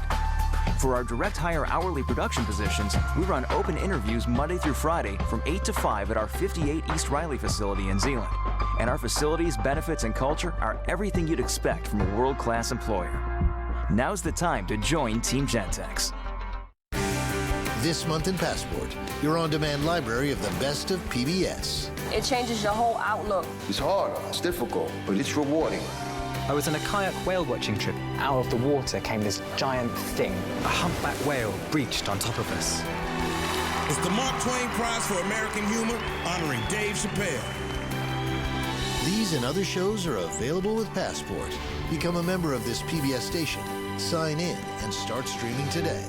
For our direct hire hourly production positions, we run open interviews Monday through Friday from 8 to 5 at our 58 East Riley facility in Zeeland. And our facilities, benefits, and culture are everything you'd expect from a world-class employer. Now's the time to join Team Gentex. This month in Passport, your on-demand library of the best of PBS. It changes your whole outlook. It's hard, it's difficult, but it's rewarding. I was on a kayak whale watching trip. Out of the water came this giant thing. A humpback whale breached on top of us. It's the Mark Twain Prize for American Humor, honoring Dave Chappelle. These and other shows are available with Passport. Become a member of this PBS station. Sign in and start streaming today.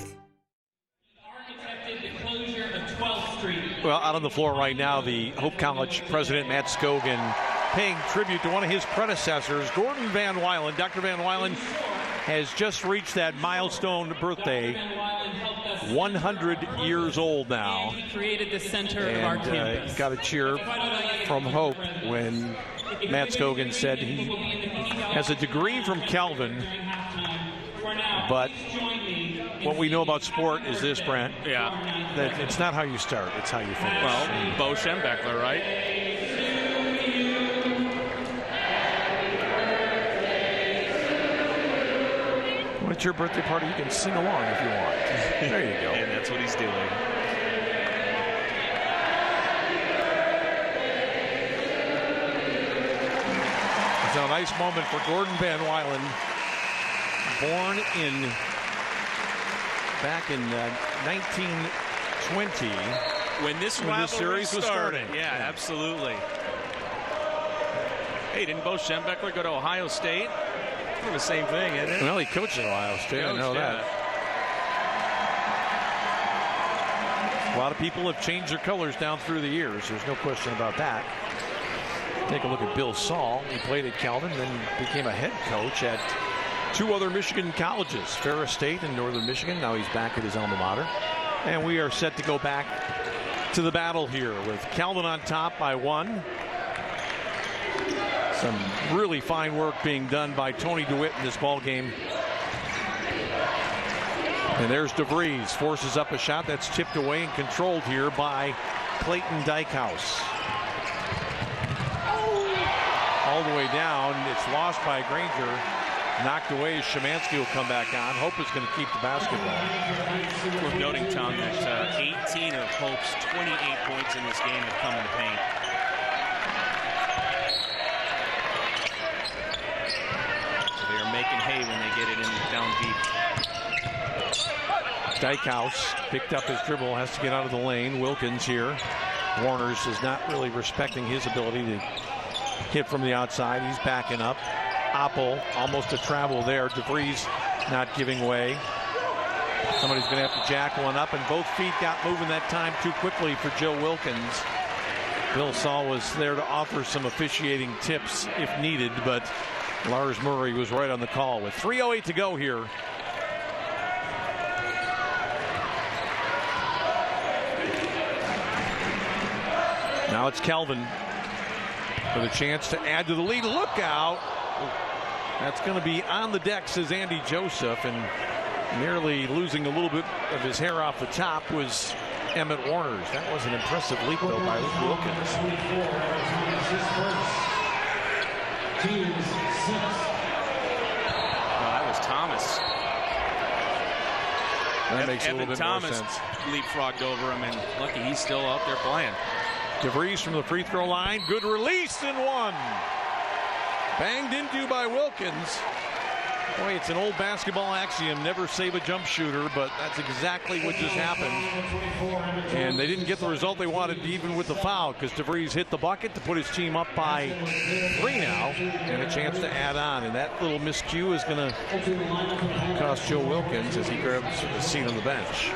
Well, out on the floor right now, the Hope College president, Matt Scogan, paying tribute to one of his predecessors, Gordon Van Wylen. Dr. Van Wylen has just reached that milestone birthday, 100 years old now. He created the center of our campus. Got a cheer from Hope when Matt Scogan said he has a degree from Calvin, but what we know about sport is this, Brent. Yeah. That it's not how you start, it's how you finish. Well, Bo Schembechler, right? When it's your birthday party, you can sing along if you want. There you go. And that's what he's doing. It's a nice moment for Gordon Van Wylen, born back in 1920 when this series was starting. Yeah, absolutely. Hey, didn't Bo Schembechler go to Ohio State? For the same thing, isn't it? Well, he coached at Ohio State. I know that. A lot of people have changed their colors down through the years. There's no question about that. Take a look at Bill Saul. He played at Calvin, then became a head coach at two other Michigan colleges, Ferris State and Northern Michigan. Now he's back at his alma mater. And we are set to go back to the battle here with Calvin on top by 1. Some really fine work being done by Tony DeWitt in this ball game. And there's DeVries, forces up a shot that's tipped away and controlled here by Clayton Dykehouse. All the way down, it's lost by Granger. Knocked away as Szymanski will come back on. Hope is going to keep the basketball. Worth noting, Tom, that 18 of Hope's 28 points in this game have come in the paint. So they are making hay when they get it in down deep. Dykehouse picked up his dribble, has to get out of the lane. Wilkins here. Warners is not really respecting his ability to hit from the outside. He's backing up. Oppel almost a travel there. DeVries not giving way. Somebody's going to have to jack one up, and both feet got moving that time too quickly for Joe Wilkins. Bill Saul was there to offer some officiating tips if needed, but Lars Murray was right on the call with 3:08 to go here. Now it's Calvin with a chance to add to the lead. Look out. That's going to be on the deck, says Andy Joseph, and nearly losing a little bit of his hair off the top was Emmett Warners. That was an impressive leap, though, by Wilkins. That was Thomas. That makes a little bit more sense. Leapfrogged over him, and lucky he's still out there playing. DeVries from the free throw line. Good release and one. Banged into by Wilkins. Boy, it's an old basketball axiom, never save a jump shooter, but that's exactly what just happened. And they didn't get the result they wanted even with the foul, because DeVries hit the bucket to put his team up by 3 now, and a chance to add on. And that little miscue is going to cost Joe Wilkins as he grabs a seat on the bench.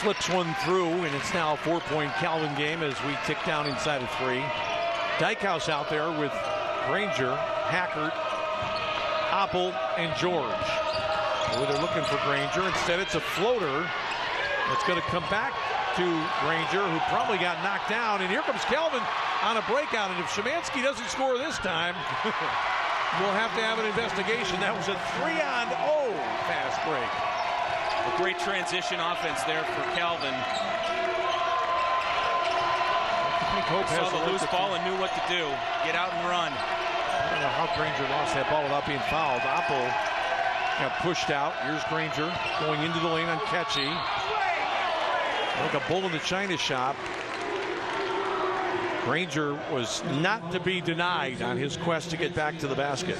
slips one through, and it's now a 4-point Calvin game as we tick down inside of 3. Dykehouse out there with Granger, Hackert, Oppel, and George. They're looking for Granger. Instead, it's a floater that's going to come back to Granger, who probably got knocked down. And here comes Calvin on a breakout. And if Szymanski doesn't score this time, we'll have to have an investigation. That was a 3-on-0 fast break. A great transition offense there for Calvin. I think Hope saw the loose ball and knew what to do. Get out and run. I don't know how Granger lost that ball without being fouled. Oppel got pushed out. Here's Granger going into the lane on Ketchy. Like a bull in the china shop. Granger was not to be denied on his quest to get back to the basket.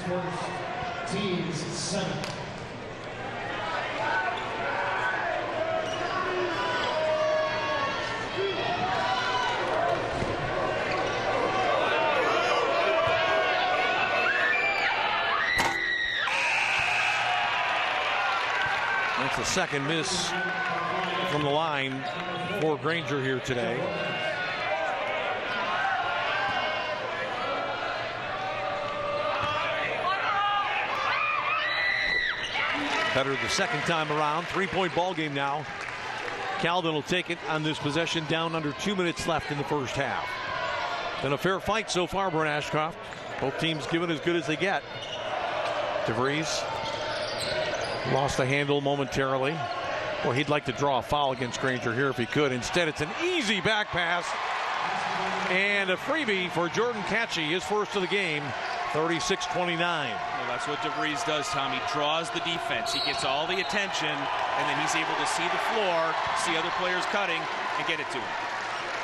That's the second miss from the line for Granger here today. Better the second time around. 3-point ball game now. Calvin will take it on this possession, down under 2 minutes left in the first half. Been a fair fight so far, Brent Ashcroft. Both teams giving as good as they get. DeVries lost the handle momentarily. Well, he'd like to draw a foul against Granger here if he could. Instead, it's an easy back pass and a freebie for Jordan Ketchy, his first of the game, 36-29. Well, that's what DeVries does, Tom. He draws the defense. He gets all the attention, and then he's able to see the floor, see other players cutting, and get it to him.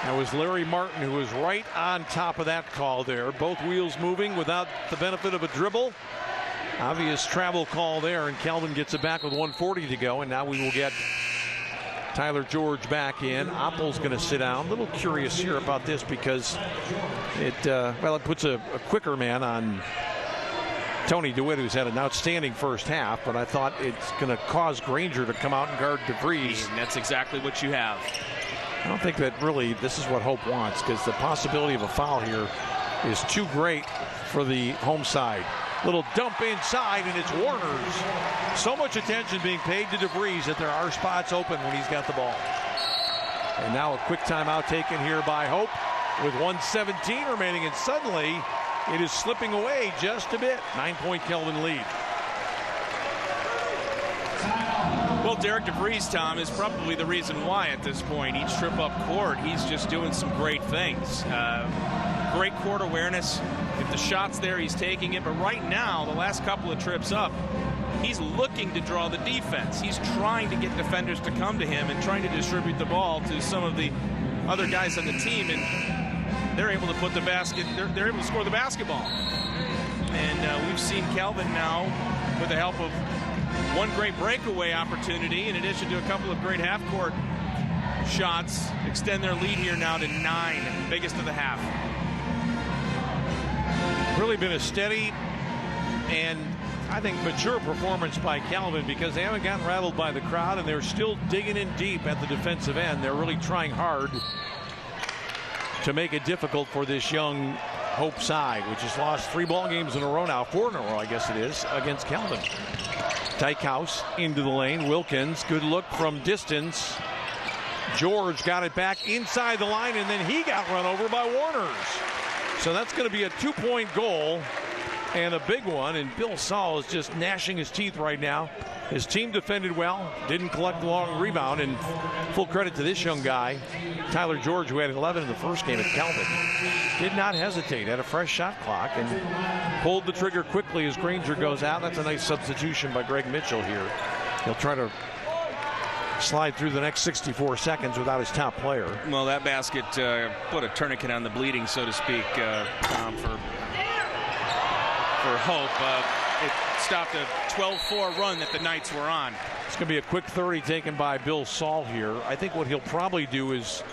That was Larry Martin, who was right on top of that call there. Both wheels moving without the benefit of a dribble. Obvious travel call there, and Calvin gets it back with 1:40 to go, and now we will get Tyler George back in. Oppel's going to sit down. A little curious here about this because it puts a quicker man on Tony DeWitt, who's had an outstanding first half, but I thought it's going to cause Granger to come out and guard DeVries. And that's exactly what you have. I don't think that really this is what Hope wants, because the possibility of a foul here is too great for the home side. Little dump inside, and it's Warner's. So much attention being paid to DeVries that there are spots open when he's got the ball. And now a quick timeout taken here by Hope with 1:17 remaining, and suddenly it is slipping away just a bit. 9-point Kelvin lead. Well, Derek DeVries, Tom, is probably the reason why at this point. Each trip up court, he's just doing some great things. Great court awareness. If the shot's there, he's taking it. But right now, the last couple of trips up, he's looking to draw the defense. He's trying to get defenders to come to him and trying to distribute the ball to some of the other guys on the team. And they're able to put the basket, they're able to score the basketball. And we've seen Calvin now, with the help of one great breakaway opportunity, in addition to a couple of great half-court shots, extend their lead here now to 9, biggest of the half. Really been a steady and I think mature performance by Calvin, because they haven't gotten rattled by the crowd and they're still digging in deep at the defensive end. They're really trying hard to make it difficult for this young Hope side, which has lost 3 ball games in a row now, 4 in a row I guess it is, against Calvin. Dykehouse into the lane. Wilkins, good look from distance. George got it back inside the line, and then he got run over by Warner's. So that's going to be a 2-point goal, and a big one. And Bill Saul is just gnashing his teeth right now. His team defended well, didn't collect the long rebound, and full credit to this young guy, Tyler George, who had 11 in the first game at Calvin. Did not hesitate, had a fresh shot clock, and pulled the trigger quickly as Granger goes out. That's a nice substitution by Greg Mitchell here. He'll try to slide through the next 64 seconds without his top player. Well, that basket put a tourniquet on the bleeding, so to speak, Tom, for Hope. It stopped a 12-4 run that the Knights were on. It's going to be a quick 30 taken by Bill Saul here. I think what he'll probably do is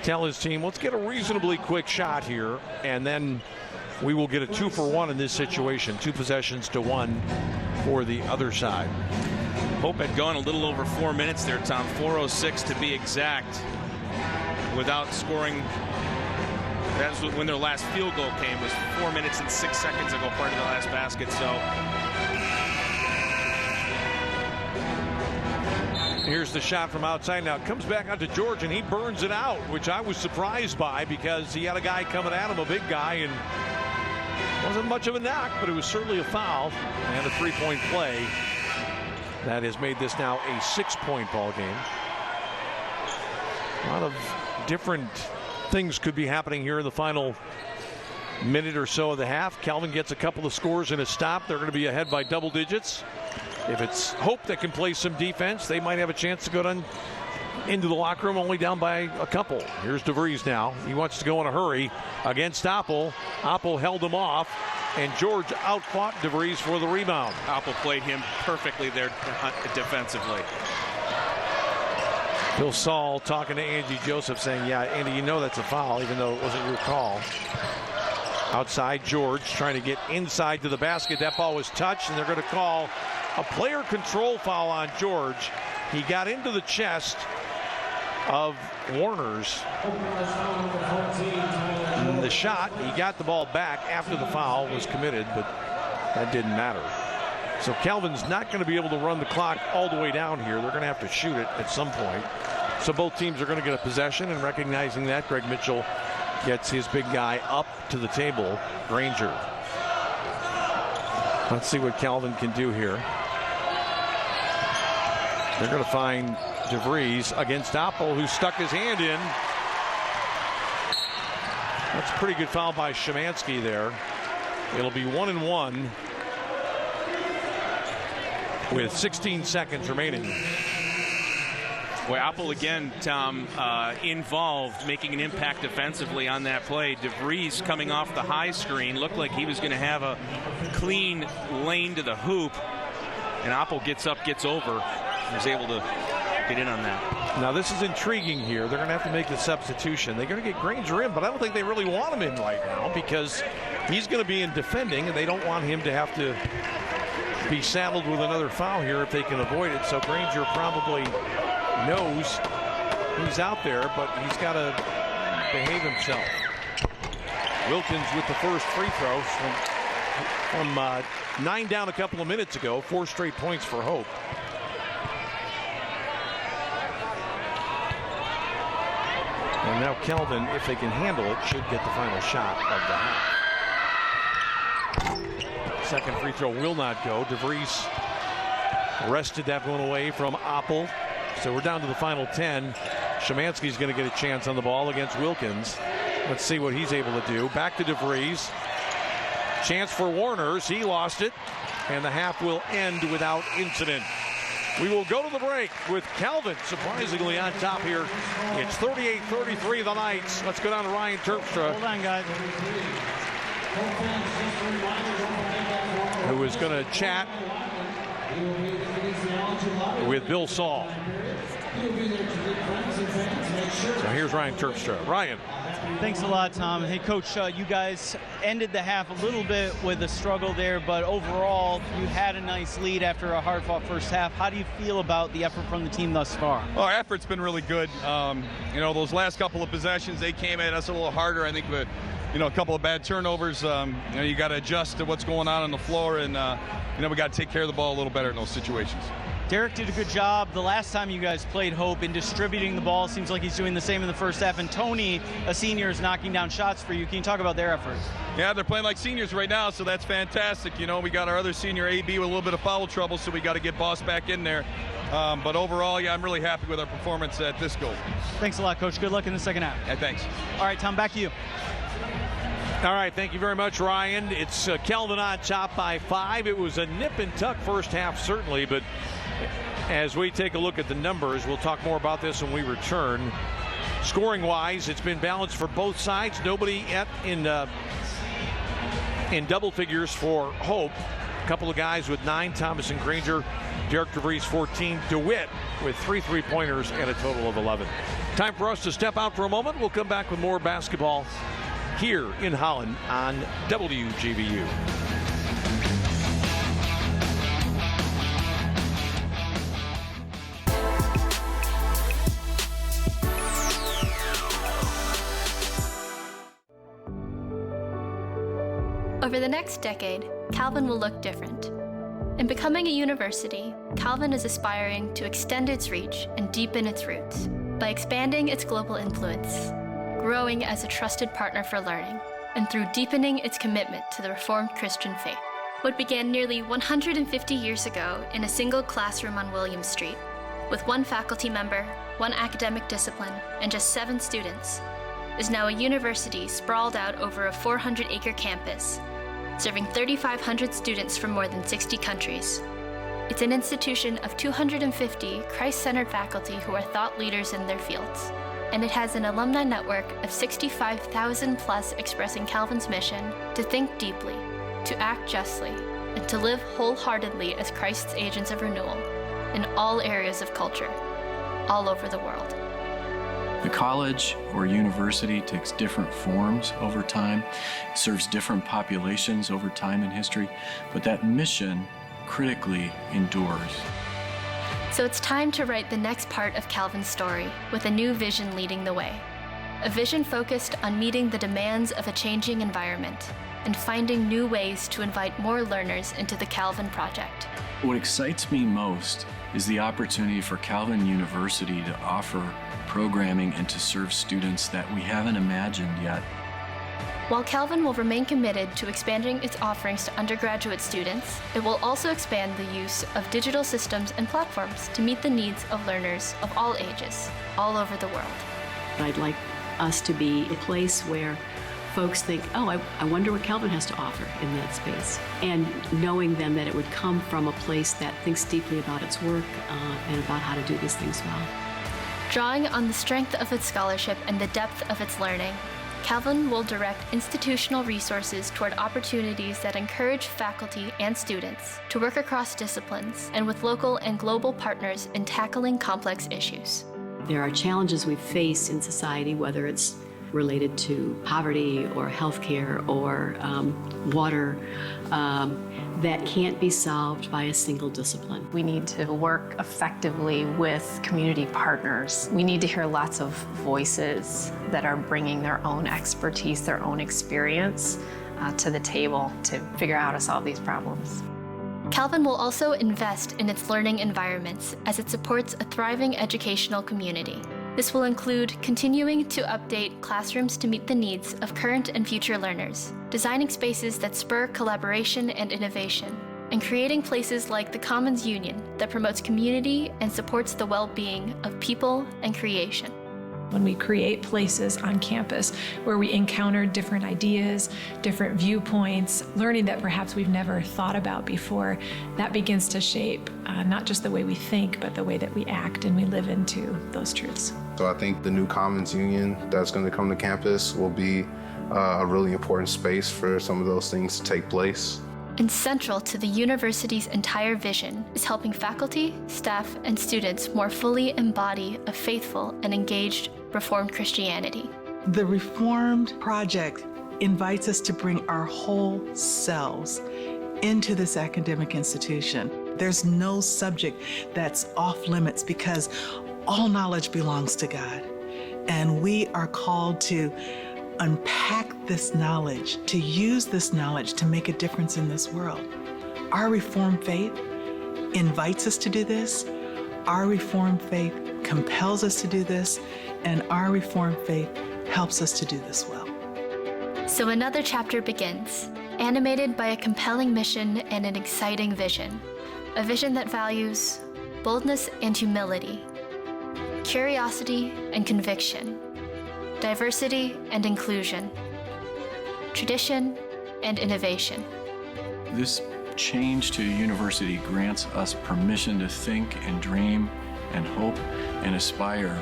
tell his team, let's get a reasonably quick shot here, and then we will get a 2-for-1 in this situation. 2 possessions to 1 for the other side. Hope had gone a little over 4 minutes there, Tom. 4:06 to be exact, without scoring. That was when their last field goal came. It was 4 minutes and 6 seconds ago, part of the last basket. So here's the shot from outside. Now it comes back out to George, and he burns it out, which I was surprised by because he had a guy coming at him, a big guy, and wasn't much of a knock, but it was certainly a foul and a 3-point play. That has made this now a 6-point ball game. A lot of different things could be happening here in the final minute or so of the half. Calvin gets a couple of scores and a stop. They're going to be ahead by double digits. If it's Hope that can play some defense, they might have a chance to go down into the locker room only down by a couple. Here's DeVries now. He wants to go in a hurry against Oppel. Oppel held him off, and George outfought DeVries for the rebound. Oppel played him perfectly there defensively. Bill Saul talking to Angie Joseph saying, yeah, Andy, you know that's a foul, even though it wasn't your call. Outside, George trying to get inside to the basket. That ball was touched, and they're going to call a player control foul on George. He got into the chest of Warner's. And the shot, he got the ball back after the foul was committed, but that didn't matter. So Calvin's not going to be able to run the clock all the way down here. They're going to have to shoot it at some point. So both teams are going to get a possession, and recognizing that, Greg Mitchell gets his big guy up to the table, Granger. Let's see what Calvin can do here. They're going to find DeVries against Oppel, who stuck his hand in. That's a pretty good foul by Szymanski there. It'll be 1-1 with 16 seconds remaining. Boy, Oppel again, Tom, involved, making an impact defensively on that play. DeVries coming off the high screen looked like he was going to have a clean lane to the hoop, and Oppel gets up, gets over, and was able to get in on that. Now this is intriguing here. They're going to have to make the substitution. They're going to get Granger in, but I don't think they really want him in right now because he's going to be in defending, and they don't want him to have to be saddled with another foul here if they can avoid it. So Granger probably knows he's out there, but he's got to behave himself. Wilkins with the first free throw from 9 down a couple of minutes ago. 4 straight points for Hope. And now Kelvin, if they can handle it, should get the final shot of the half. Second free throw will not go. DeVries wrested that one away from Oppel. So we're down to the final 10. Szymanski's going to get a chance on the ball against Wilkins. Let's see what he's able to do. Back to DeVries. Chance for Warner's. He lost it. And the half will end without incident. We will go to the break with Calvin surprisingly on top here. It's 38-33 the Knights. Let's go down to Ryan Terpstra. Hold on, guys. Who is going to chat with Bill Saul. So here's Ryan Terpstra. Ryan. Thanks a lot, Tom. Hey, Coach, you guys ended the half a little bit with a struggle there, but overall, you had a nice lead after a hard-fought first half. How do you feel about the effort from the team thus far? Oh, our effort's been really good. Those last couple of possessions, they came at us a little harder. I think with, a couple of bad turnovers. You got to adjust to what's going on the floor, and we got to take care of the ball a little better in those situations. Derek did a good job the last time you guys played Hope in distributing the ball. Seems like he's doing the same in the first half. And Tony, a senior, is knocking down shots for you. Can you talk about their efforts? Yeah, they're playing like seniors right now, so that's fantastic. We got our other senior, AB, with a little bit of foul trouble, so we got to get Boss back in there. But overall, yeah, I'm really happy with our performance at this goal. Thanks a lot, Coach. Good luck in the second half. Yeah, thanks. All right, Tom, back to you. All right, thank you very much, Ryan. It's Kelvin on top by 5. It was a nip and tuck first half, certainly, but as we take a look at the numbers, we'll talk more about this when we return. Scoring-wise, it's been balanced for both sides. Nobody in double figures for Hope. A couple of guys with 9, Thomas and Granger. Derek DeVries, 14. DeWitt with 3 3-pointers and a total of 11. Time for us to step out for a moment. We'll come back with more basketball here in Holland on WGVU. Over the next decade, Calvin will look different. In becoming a university, Calvin is aspiring to extend its reach and deepen its roots by expanding its global influence, growing as a trusted partner for learning, and through deepening its commitment to the Reformed Christian faith. What began nearly 150 years ago in a single classroom on William Street, with one faculty member, one academic discipline, and just 7 students, is now a university sprawled out over a 400-acre campus, serving 3,500 students from more than 60 countries. It's an institution of 250 Christ-centered faculty who are thought leaders in their fields, and it has an alumni network of 65,000 plus expressing Calvin's mission to think deeply, to act justly, and to live wholeheartedly as Christ's agents of renewal in all areas of culture, all over the world. The college or university takes different forms over time, serves different populations over time in history, but that mission critically endures. So it's time to write the next part of Calvin's story with a new vision leading the way. A vision focused on meeting the demands of a changing environment and finding new ways to invite more learners into the Calvin Project. What excites me most is the opportunity for Calvin University to offer programming and to serve students that we haven't imagined yet. While Calvin will remain committed to expanding its offerings to undergraduate students, it will also expand the use of digital systems and platforms to meet the needs of learners of all ages, all over the world. I'd like us to be a place where folks think, oh, I wonder what Calvin has to offer in that space. And knowing then that it would come from a place that thinks deeply about its work and about how to do these things well. Drawing on the strength of its scholarship and the depth of its learning, Calvin will direct institutional resources toward opportunities that encourage faculty and students to work across disciplines and with local and global partners in tackling complex issues. There are challenges we face in society, whether it's related to poverty or healthcare or water, that can't be solved by a single discipline. We need to work effectively with community partners. We need to hear lots of voices that are bringing their own expertise, their own experience to the table to figure out how to solve these problems. Calvin will also invest in its learning environments as it supports a thriving educational community. This will include continuing to update classrooms to meet the needs of current and future learners, designing spaces that spur collaboration and innovation, and creating places like the Commons Union that promotes community and supports the well-being of people and creation. When we create places on campus where we encounter different ideas, different viewpoints, learning that perhaps we've never thought about before, that begins to shape not just the way we think, but the way that we act and we live into those truths. So I think the new Commons Union that's going to come to campus will be a really important space for some of those things to take place. And central to the university's entire vision is helping faculty, staff, and students more fully embody a faithful and engaged Reformed Christianity. The Reformed Project invites us to bring our whole selves into this academic institution. There's no subject that's off limits because all knowledge belongs to God. And we are called to unpack this knowledge, to use this knowledge to make a difference in this world. Our Reformed faith invites us to do this. Our Reformed faith compels us to do this. And our Reformed faith helps us to do this well. So another chapter begins, animated by a compelling mission and an exciting vision. A vision that values boldness and humility, curiosity and conviction, diversity and inclusion, tradition and innovation. This change to a university grants us permission to think and dream and hope and aspire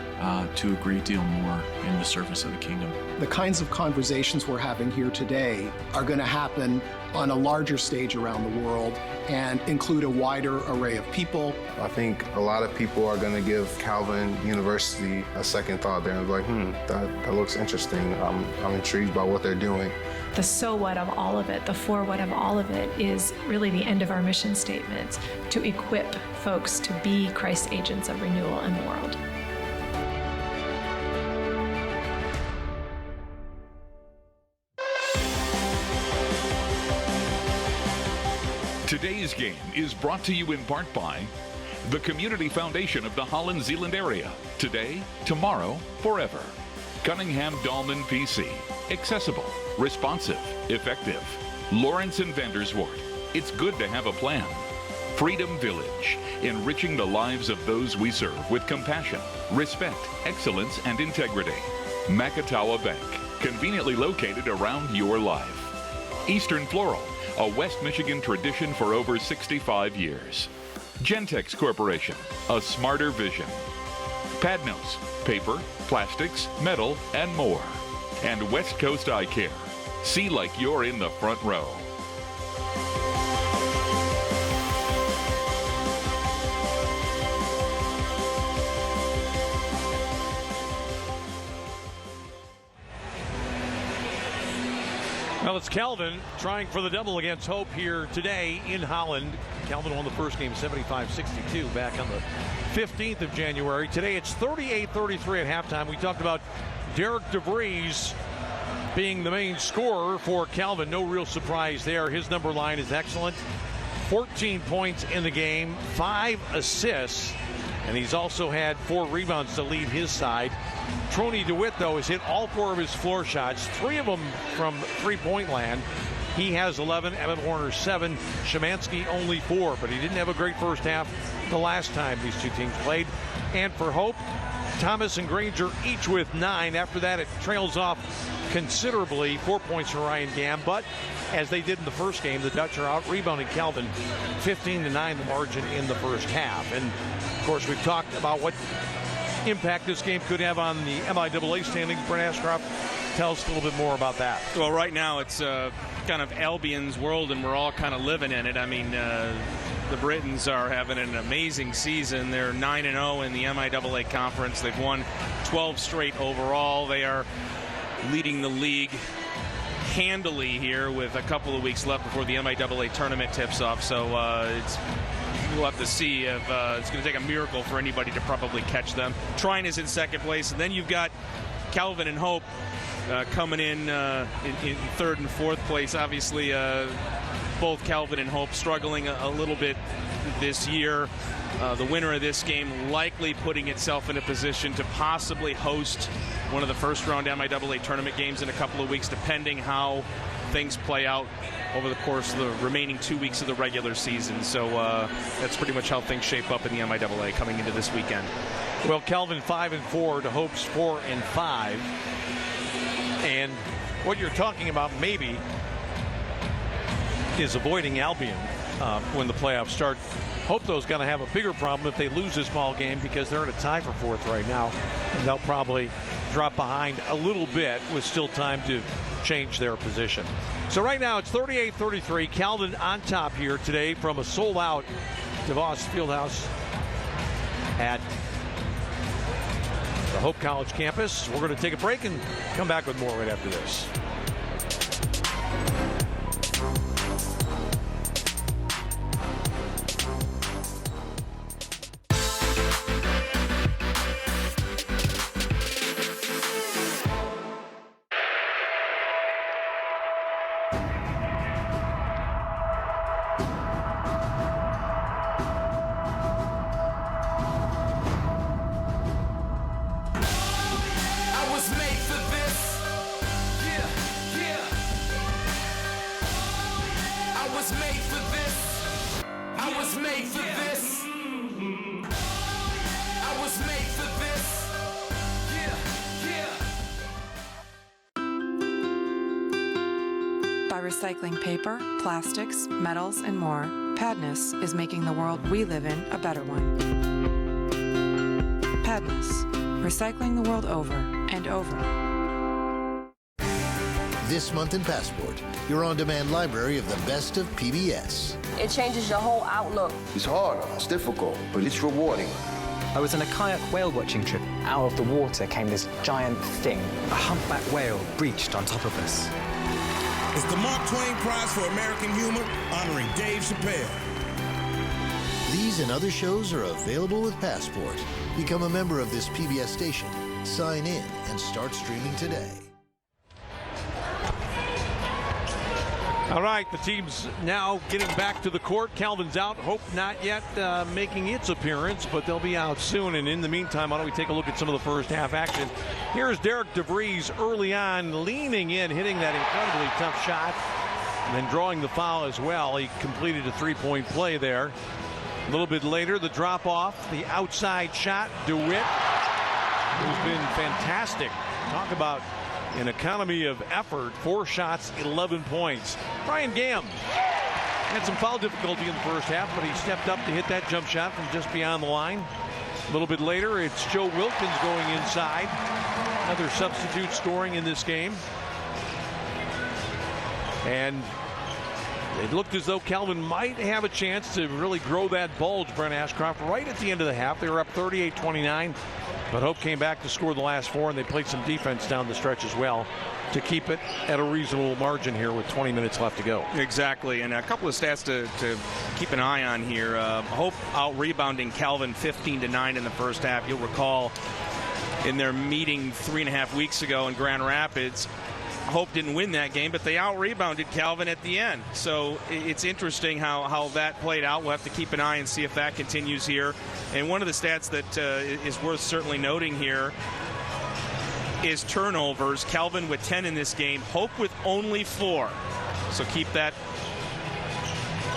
to a great deal more in the service of the kingdom. The kinds of conversations we're having here today are going to happen on a larger stage around the world and include a wider array of people. I think a lot of people are going to give Calvin University a second thought. They're like, that looks interesting. I'm intrigued by what they're doing. The so what of all of it, the for what of all of it is really the end of our mission statement, to equip folks to be Christ's agents of renewal in the world. Today's game is brought to you in part by the Community Foundation of the Holland Zeeland area. Today, tomorrow, forever. Cunningham Dahlman PC. Accessible, responsive, effective. Lawrence and Vanderswart. It's good to have a plan. Freedom Village. Enriching the lives of those we serve with compassion, respect, excellence, and integrity. Macatawa Bank. Conveniently located around your life. Eastern Floral. A West Michigan tradition for over 65 years. Gentex Corporation, a smarter vision. Padnos, paper, plastics, metal, and more. And West Coast Eye Care. See like you're in the front row. Well, it's Calvin trying for the double against Hope here today in Holland. Calvin won the first game 75-62 back on the 15th of January. Today it's 38-33 at halftime. We talked about Derek DeVries being the main scorer for Calvin. No real surprise there. His number line is excellent. 14 points in the game, 5 assists, and he's also had 4 rebounds to lead his side. Troney DeWitt, though, has hit all 4 of his floor shots, 3 of them from three-point land. He has 11, Evan Warner 7, Szymanski only 4, but he didn't have a great first half the last time these two teams played. And for Hope, Thomas and Granger each with 9. After that, it trails off considerably, 4 points for Ryan Gamm, but as they did in the first game, the Dutch are out rebounding Calvin 15-9 the margin in the first half. And of course, we've talked about what impact this game could have on the MIAA standings. Brent Ashcroft, tell us a little bit more about that. Well, right now it's kind of Albion's world, and we're all kind of living in it. I mean, the Britons are having an amazing season. They're 9-0 in the MIAA conference. They've won 12 straight overall. They are leading the league handily here with a couple of weeks left before the MIAA tournament tips off. So we'll have to see if it's going to take a miracle for anybody to probably catch them. Trine is in second place, and then you've got Calvin and Hope coming in third and fourth place. Obviously, both Calvin and Hope struggling a little bit this year. The winner of this game likely putting itself in a position to possibly host one of the first-round MIAA tournament games in a couple of weeks, depending how things play out over the course of the remaining 2 weeks of the regular season. So that's pretty much how things shape up in the MIAA coming into this weekend. Well, Calvin 5-4 to Hope's 4-5. And what you're talking about maybe is avoiding Albion when the playoffs start. Hope, though, is going to have a bigger problem if they lose this ball game because they're in a tie for fourth right now. And they'll probably drop behind a little bit with still time to change their position. So right now it's 38-33. Calvin on top here today from a sold-out DeVos Fieldhouse at the Hope College campus. We're going to take a break and come back with more right after this. Recycling paper, plastics, metals, and more, Padnos is making the world we live in a better one. Padnos, recycling the world over and over. This month in Passport, your on-demand library of the best of PBS. It changes your whole outlook. It's hard, it's difficult, but it's rewarding. I was on a kayak whale watching trip. Out of the water came this giant thing. A humpback whale breached on top of us. It's the Mark Twain Prize for American Humor, honoring Dave Chappelle. These and other shows are available with Passport. Become a member of this PBS station. Sign in and start streaming today. All right, the team's now getting back to the court. Calvin's out. Hope not yet making its appearance, but they'll be out soon. And in the meantime, why don't we take a look at some of the first half action. Here's Derek DeVries early on, leaning in, hitting that incredibly tough shot, and then drawing the foul as well. He completed a three-point play there. A little bit later, the drop off, the outside shot, DeWitt, who's been fantastic. Talk about an economy of effort. 4 shots, 11 points. Ryan Gamm had some foul difficulty in the first half, but he stepped up to hit that jump shot from just beyond the line. A little bit later, it's Joe Wilkins going inside. Another substitute scoring in this game. And it looked as though Calvin might have a chance to really grow that bulge, Brent Ashcroft, right at the end of the half. They were up 38-29, but Hope came back to score the last 4, and they played some defense down the stretch as well to keep it at a reasonable margin here with 20 minutes left to go. Exactly, and a couple of stats to keep an eye on here. Hope out-rebounding Calvin 15-9 in the first half. You'll recall in their meeting 3.5 weeks ago in Grand Rapids, Hope didn't win that game, but they out-rebounded Calvin at the end. So it's interesting how that played out. We'll have to keep an eye and see if that continues here. And one of the stats that is worth certainly noting here is turnovers. Calvin with 10 in this game. Hope with only 4. So keep that.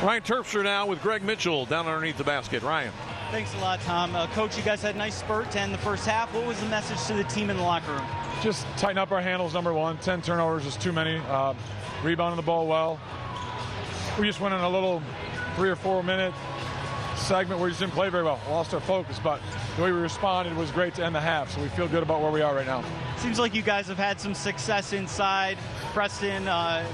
Ryan Terpstra now with Greg Mitchell down underneath the basket. Ryan. Thanks a lot, Tom. Coach, you guys had a nice spurt to end the first half. What was the message to the team in the locker room? Just tighten up our handles, number one. 10 turnovers is too many. Rebounding the ball well. We just went in a little 3 or 4 minute segment where we just didn't play very well. Lost our focus, but the way we responded was great to end the half, so we feel good about where we are right now. Seems like you guys have had some success inside. Preston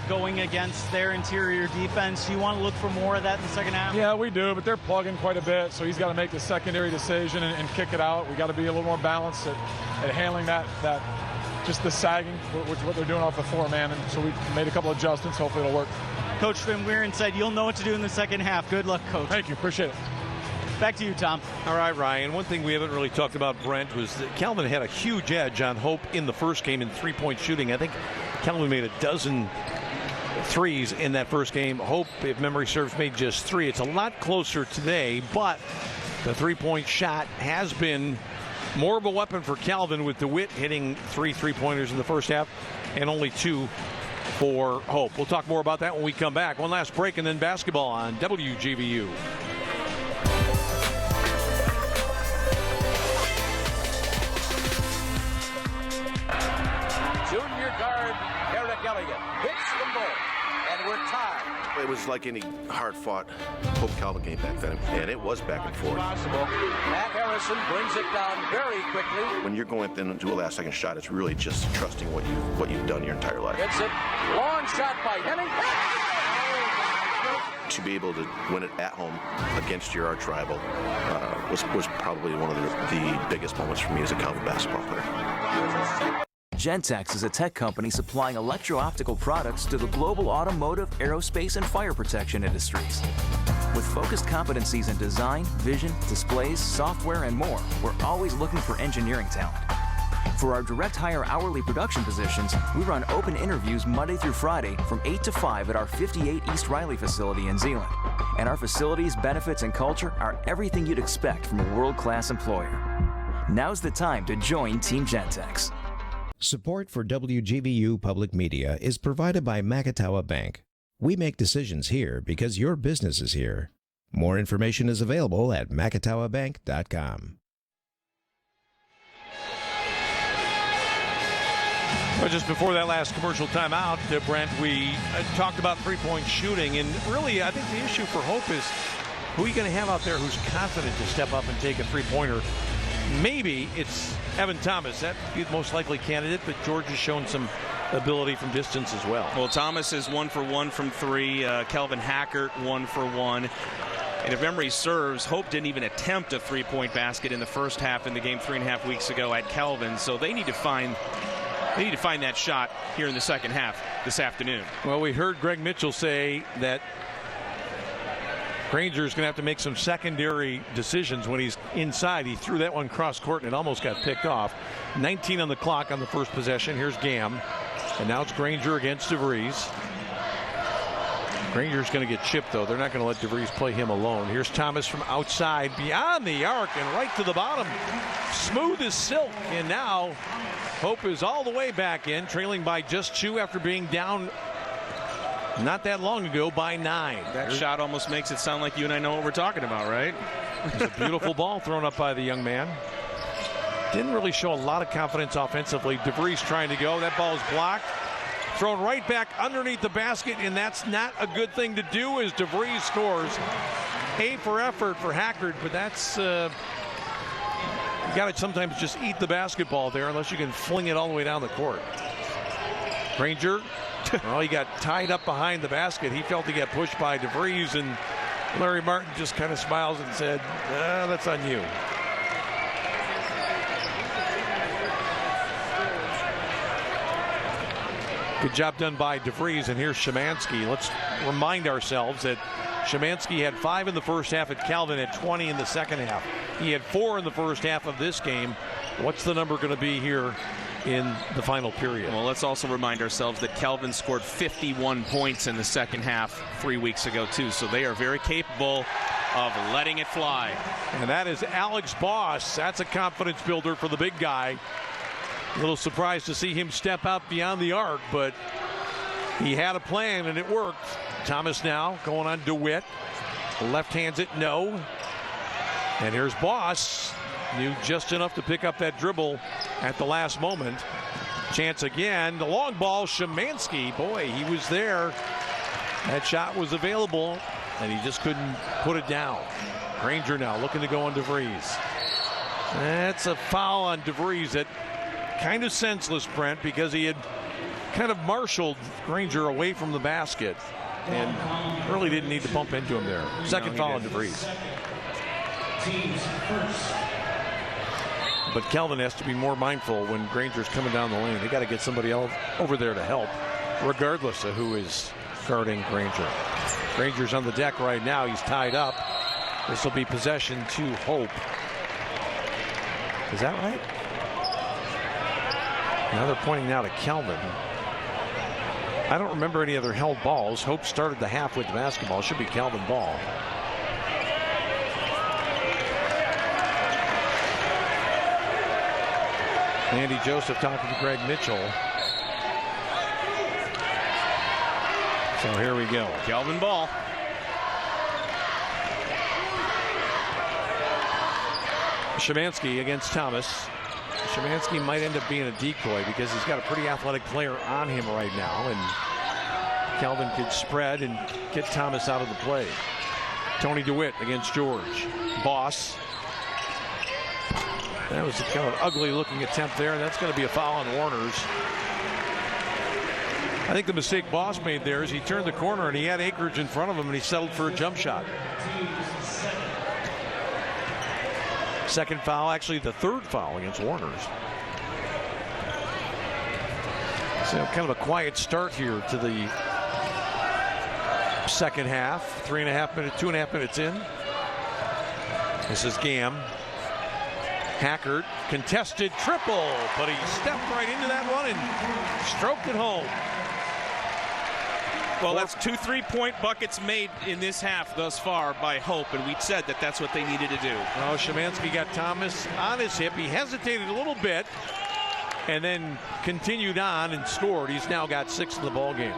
going against their interior defense. Do you want to look for more of that in the second half? Yeah, we do, but they're plugging quite a bit, so he's got to make the secondary decision and kick it out. We got to be a little more balanced at handling that just the sagging, which what they're doing off the 4-man, and so we made a couple adjustments. Hopefully it'll work. Coach Van Wieren said you'll know what to do in the second half. Good luck, Coach. Thank you. Appreciate it. Back to you, Tom. All right, Ryan. One thing we haven't really talked about, Brent, was that Calvin had a huge edge on Hope in the first game in three-point shooting. I think Calvin made 12 threes in that first game. Hope, if memory serves, made just 3. It's a lot closer today, but the three-point shot has been more of a weapon for Calvin, with DeWitt hitting 3 3-pointers in the first half and only 2 for Hope. We'll talk more about that when we come back. One last break and then basketball on WGVU. Junior guard Eric Elliott hits the ball, and we're tied. It was like any hard-fought Hope Calvin game back then, and it was back and forth. Possible. Matt Harrison brings it down very quickly. When you're going into a last-second shot, it's really just trusting what you've done your entire life. It's it. Long shot by Henning. To be able to win it at home against your arch rival was probably one of the biggest moments for me as a Calvin basketball player. Gentex is a tech company supplying electro-optical products to the global automotive, aerospace, and fire protection industries. With focused competencies in design, vision, displays, software, and more, we're always looking for engineering talent. For our direct hire hourly production positions, we run open interviews Monday through Friday from 8 to 5 at our 58 East Riley facility in Zeeland. And our facilities, benefits, and culture are everything you'd expect from a world-class employer. Now's the time to join Team Gentex. Support for WGVU Public Media is provided by Macatawa Bank. We make decisions here because your business is here. More information is available at macatawabank.com. Well, just before that last commercial timeout, Brent, we talked about three-point shooting, and really I think the issue for Hope is who are you going to have out there who's confident to step up and take a three-pointer. Maybe it's Evan Thomas. That'd be the most likely candidate, but George has shown some ability from distance as well. Well, Thomas is 1 for 1 from 3. Kelvin Hackert 1 for 1. And if memory serves, Hope didn't even attempt a three-point basket in the first half in the game 3.5 weeks ago at Kelvin. So they need to find that shot here in the second half this afternoon. Well, we heard Greg Mitchell say that Granger's going to have to make some secondary decisions when he's inside. He threw that one cross court and it almost got picked off. 19 on the clock on the first possession. Here's Gamm. And now it's Granger against DeVries. Granger's going to get chipped, though. They're not going to let DeVries play him alone. Here's Thomas from outside, beyond the arc, and right to the bottom. Smooth as silk. And now Hope is all the way back in, trailing by just 2 after being down not that long ago by 9. That shot almost makes it sound like you and I know what we're talking about, right? It's a beautiful ball thrown up by the young man. Didn't really show a lot of confidence offensively. DeVries trying to go. That ball is blocked. Thrown right back underneath the basket, and that's not a good thing to do as DeVries scores. A for effort for Hackard, but that's you got to sometimes just eat the basketball there unless you can fling it all the way down the court. Granger, well, he got tied up behind the basket. He felt he got pushed by DeVries, and Larry Martin just kind of smiles and said, that's on you. Good job done by DeVries, and here's Szymanski. Let's remind ourselves that Szymanski had 5 in the first half at Calvin, had 20 in the second half. He had 4 in the first half of this game. What's the number going to be here in the final period? Well, let's also remind ourselves that Calvin scored 51 points in the second half 3 weeks ago, too. So they are very capable of letting it fly. And that is Alex Boss. That's a confidence builder for the big guy. A little surprised to see him step out beyond the arc, but he had a plan and it worked. Thomas now going on DeWitt. Left hands it, no. And here's Boss. Knew just enough to pick up that dribble at the last moment. Chance again. The long ball, Szymanski. Boy, he was there. That shot was available, and he just couldn't put it down. Granger now looking to go on DeVries. That's a foul on DeVries that kind of senseless, Brent, because he had kind of marshaled Granger away from the basket and really didn't need to bump into him there. Second foul on DeVries. But Calvin has to be more mindful when Granger's coming down the lane. They got to get somebody else over there to help, regardless of who is guarding Granger. Granger's on the deck right now. He's tied up. This will be possession to Hope. Is that right? Now they're pointing now to Calvin. I don't remember any other held balls. Hope started the half with the basketball. It should be Calvin ball. Andy Joseph talking to Greg Mitchell. So here we go. Calvin ball. Szymanski against Thomas. Szymanski might end up being a decoy because he's got a pretty athletic player on him right now, and Calvin could spread and get Thomas out of the play. Tony DeWitt against George. Boss. That was a kind of ugly looking attempt there, and that's going to be a foul on Warner's. I think the mistake Boss made there is he turned the corner and he had Akridge in front of him and he settled for a jump shot. Second foul, actually the third foul against Warner's. So kind of a quiet start here to the second half. 2.5 minutes in. This is Gam. Hackard, contested triple, but he stepped right into that one and stroked it home. Well, that's 2 3-point buckets made in this half thus far by Hope, and we said that that's what they needed to do. Oh, Szymanski got Thomas on his hip. He hesitated a little bit and then continued on and scored. He's now got 6 in the ball game.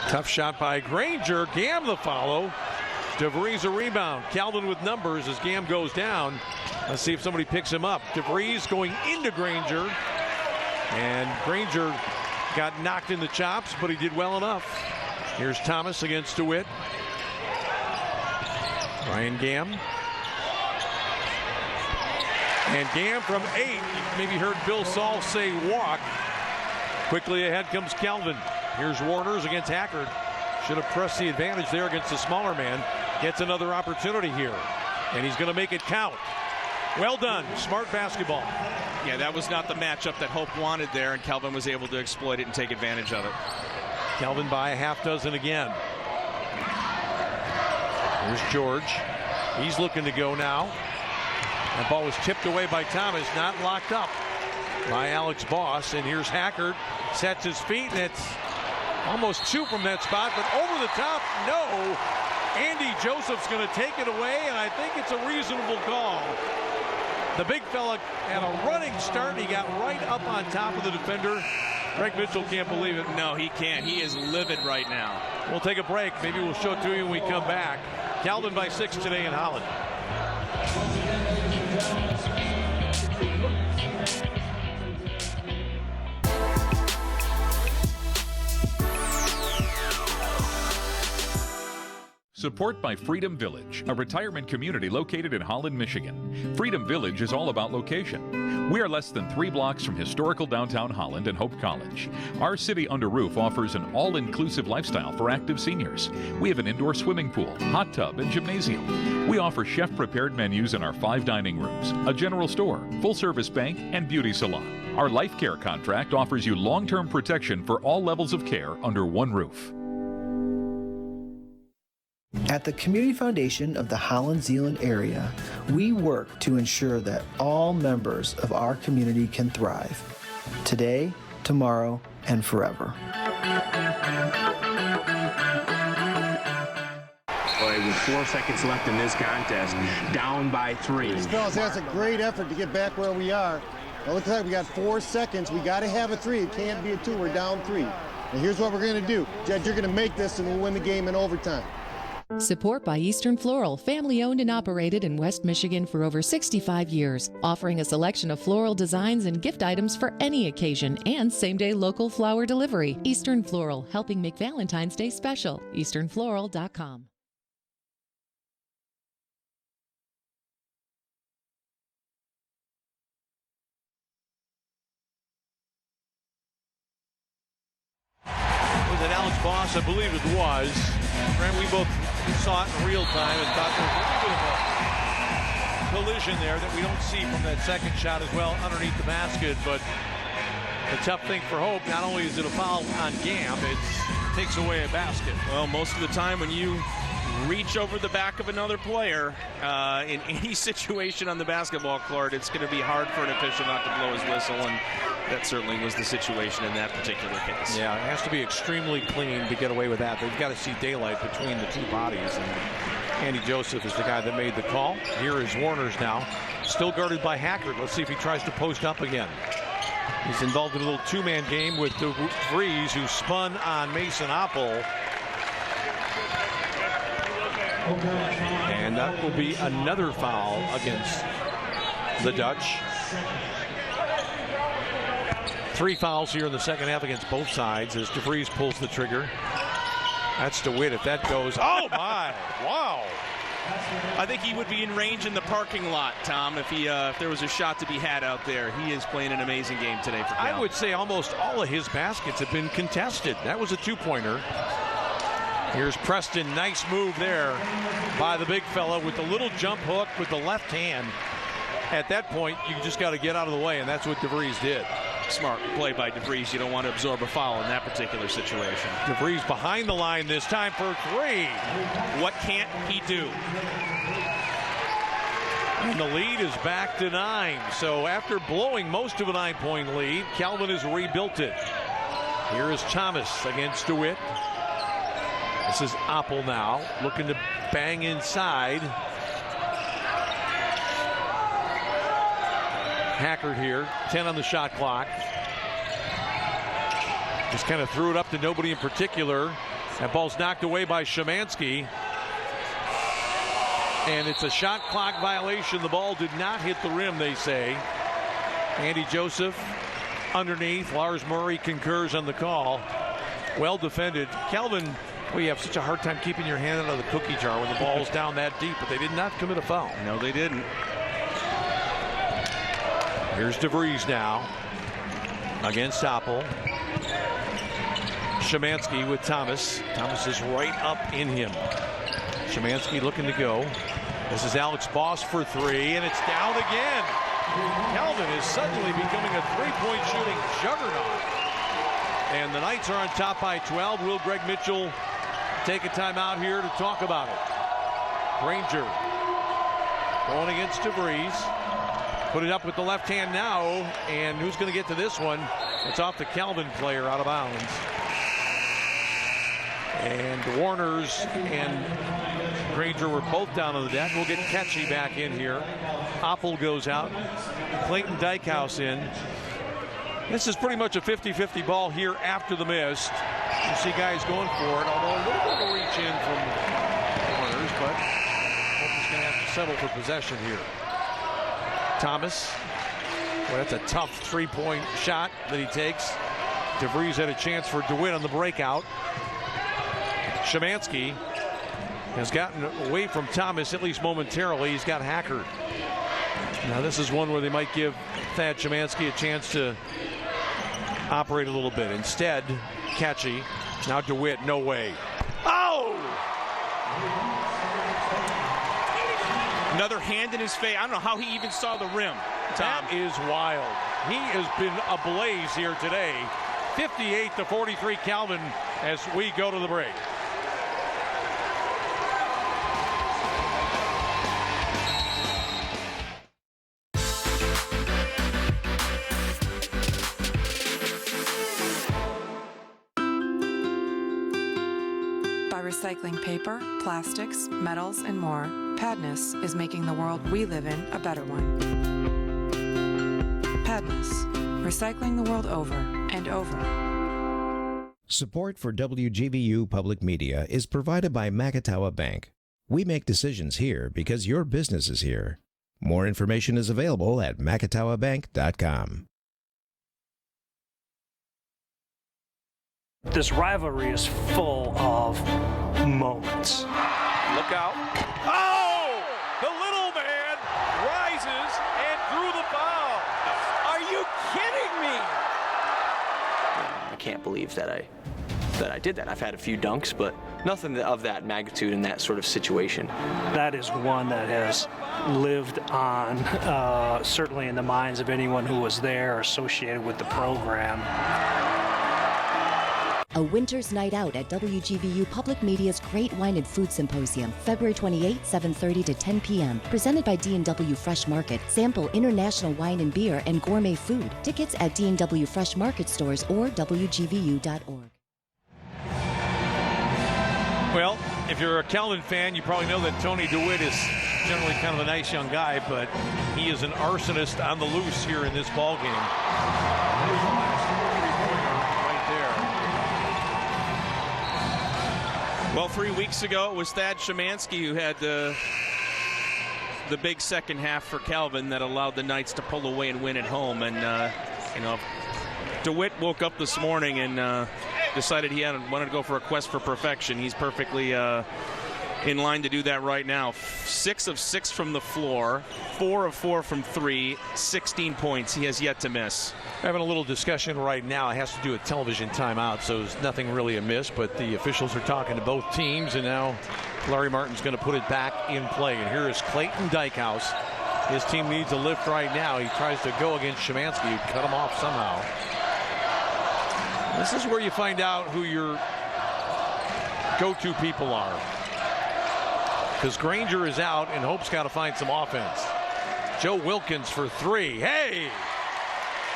Tough shot by Granger. Gam the follow. DeVries a rebound. Calvin with numbers as Gam goes down. Let's see if somebody picks him up. DeVries going into Granger. And Granger got knocked in the chops, but he did well enough. Here's Thomas against DeWitt. Ryan Gam. And Gam from 8. You maybe heard Bill Saul say walk. Quickly ahead comes Calvin. Here's Warner's against Hackard. Should have pressed the advantage there against the smaller man. Gets another opportunity here. And he's going to make it count. Well done. Smart basketball. Yeah, that was not the matchup that Hope wanted there, and Calvin was able to exploit it and take advantage of it. Calvin by a half dozen again. Here's George. He's looking to go now. That ball was tipped away by Thomas, not locked up. by Alex Boss. And here's Hackert, sets his feet, and it's almost 2 from that spot, but over the top, no. Andy Joseph's going to take it away, and I think it's a reasonable call. The big fella had a running start. He got right up on top of the defender. Greg Mitchell can't believe it. No, he can't. He is livid right now. We'll take a break. Maybe we'll show it to you when we come back. Calvin by 6 today in Holland. Support by Freedom Village, a retirement community located in Holland, Michigan. Freedom Village is all about location. We are less than 3 blocks from historical downtown Holland and Hope College. Our city under roof offers an all-inclusive lifestyle for active seniors. We have an indoor swimming pool, hot tub, and gymnasium. We offer chef-prepared menus in our 5 dining rooms, a general store, full-service bank, and beauty salon. Our life care contract offers you long-term protection for all levels of care under one roof. At the Community Foundation of the Holland-Zeeland area, we work to ensure that all members of our community can thrive, today, tomorrow, and forever. With 4 seconds left in this contest, down by 3. Fellas, that's a great effort to get back where we are. Now look at that, we got 4 seconds. We got to have a 3. It can't be a 2. We're down 3. And here's what we're going to do. Jed, you're going to make this and we'll win the game in overtime. Support by Eastern Floral, family-owned and operated in West Michigan for over 65 years, offering a selection of floral designs and gift items for any occasion and same-day local flower delivery. Eastern Floral, helping make Valentine's Day special. EasternFloral.com. Was it Alex Boss? I believe it was. Grant, we both saw it in real time and thought there was a little bit of a collision there that we don't see from that second shot as well underneath the basket. But the tough thing for Hope, not only is it a foul on Gam, it takes away a basket. Well, most of the time when you reach over the back of another player in any situation on the basketball court, it's going to be hard for an official not to blow his whistle, and that certainly was the situation in that particular case. Yeah, it has to be extremely clean to get away with that. They've got to see daylight between the 2 bodies, and Andy Joseph is the guy that made the call. Here is Warner's now, still guarded by Hackert. Let's see if he tries to post up again. He's involved in a little 2-man game with DeVries, who spun on Mason Oppel. And that will be another foul against the Dutch. 3 fouls here in the second half against both sides as DeVries pulls the trigger. That's DeWitt. If that goes, oh my, wow. I think he would be in range in the parking lot, Tom, if there was a shot to be had out there. He is playing an amazing game today for Cal. I would say almost all of his baskets have been contested. That was a 2-pointer. Here's Preston. Nice move there by the big fella with the little jump hook with the left hand. At that point, you just got to get out of the way, and that's what DeVries did. Smart play by DeVries. You don't want to absorb a foul in that particular situation. DeVries behind the line this time for 3. What can't he do? And the lead is back to 9. So after blowing most of a 9-point lead, Calvin has rebuilt it. Here is Thomas against DeWitt. This is Oppel now, looking to bang inside. Hackert here, 10 on the shot clock. Just kind of threw it up to nobody in particular. That ball's knocked away by Szymanski. And it's a shot clock violation. The ball did not hit the rim, they say. Andy Joseph underneath. Lars Murray concurs on the call. Well defended. Calvin, well, you have such a hard time keeping your hand out of the cookie jar when the ball's down that deep, but they did not commit a foul. No, they didn't. Here's DeVries now against Oppel. Szymanski with Thomas. Thomas is right up in him. Szymanski looking to go. This is Alex Boss for 3, and it's down again. Calvin is suddenly becoming a 3-point shooting juggernaut. And the Knights are on top by 12. Will Greg Mitchell take a timeout here to talk about it? Granger going against DeVries. Put it up with the left hand now, and who's going to get to this one? It's off the Calvin player, out of bounds. And Warners and Granger were both down on the deck. We'll get Ketchy back in here. Oppel goes out. Clayton Dykehouse in. This is pretty much a 50-50 ball here after the miss. You see guys going for it, although a little bit of a reach in from Warners, but Hope's going to have to settle for possession here. Thomas. Well, that's a tough three-point shot that he takes. DeVries had a chance for DeWitt on the breakout. Szymanski has gotten away from Thomas, at least momentarily. He's got Hackert. Now this is one where they might give Thad Szymanski a chance to operate a little bit. Instead, Ketchy. Now DeWitt, no way. Oh! Another hand in his face. I don't know how he even saw the rim. That is wild. He has been ablaze here today. 58-43 Calvin as we go to the break. By recycling paper, plastics, metals, and more, Padness is making the world we live in a better one. Padness, recycling the world over and over. Support for WGVU Public Media is provided by Macatawa Bank. We make decisions here because your business is here. More information is available at macatawabank.com. This rivalry is full of moments. Look out. Oh! The little man rises and drew the foul. Are you kidding me? I can't believe that I did that. I've had a few dunks, but nothing of that magnitude in that sort of situation. That is one that has lived on, certainly in the minds of anyone who was there or associated with the program. A winter's night out at WGVU Public Media's Great Wine and Food Symposium, February 28, 7:30 to 10 p.m. Presented by D&W Fresh Market. Sample international wine and beer and gourmet food. Tickets at D&W Fresh Market stores or WGVU.org. Well, if you're a Calvin fan, you probably know that Tony DeWitt is generally kind of a nice young guy, but he is an arsonist on the loose here in this ball game. Well, 3 weeks ago, it was Thad Szymanski who had the big second half for Calvin that allowed the Knights to pull away and win at home. And, DeWitt woke up this morning and decided he wanted to go for a quest for perfection. He's perfectly in line to do that right now. 6 of 6 from the floor, 4 of 4 from 3, 16 points. He has yet to miss. Having a little discussion right now. It has to do with television timeout, so there's nothing really amiss, but the officials are talking to both teams, and now Larry Martin's going to put it back in play. And here is Clayton Dykehouse. His team needs a lift right now. He tries to go against Szymanski, who cut him off somehow. This is where you find out who your go-to people are. Because Granger is out, and Hope's got to find some offense. Joe Wilkins for 3. Hey!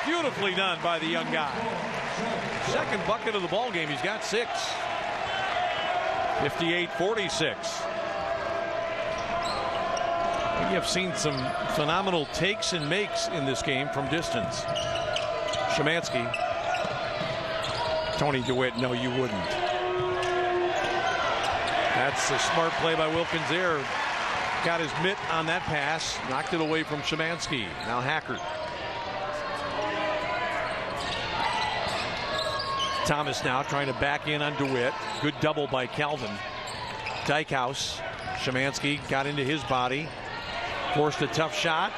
Beautifully done by the young guy. Second bucket of the ball game. He's got 6. 58-46. We have seen some phenomenal takes and makes in this game from distance. Szymanski. Tony DeWitt, no, you wouldn't. That's a smart play by Wilkins there. Got his mitt on that pass. Knocked it away from Szymanski. Now Hackert. Thomas now trying to back in on DeWitt. Good double by Calvin. Dykehouse. Szymanski got into his body. Forced a tough shot.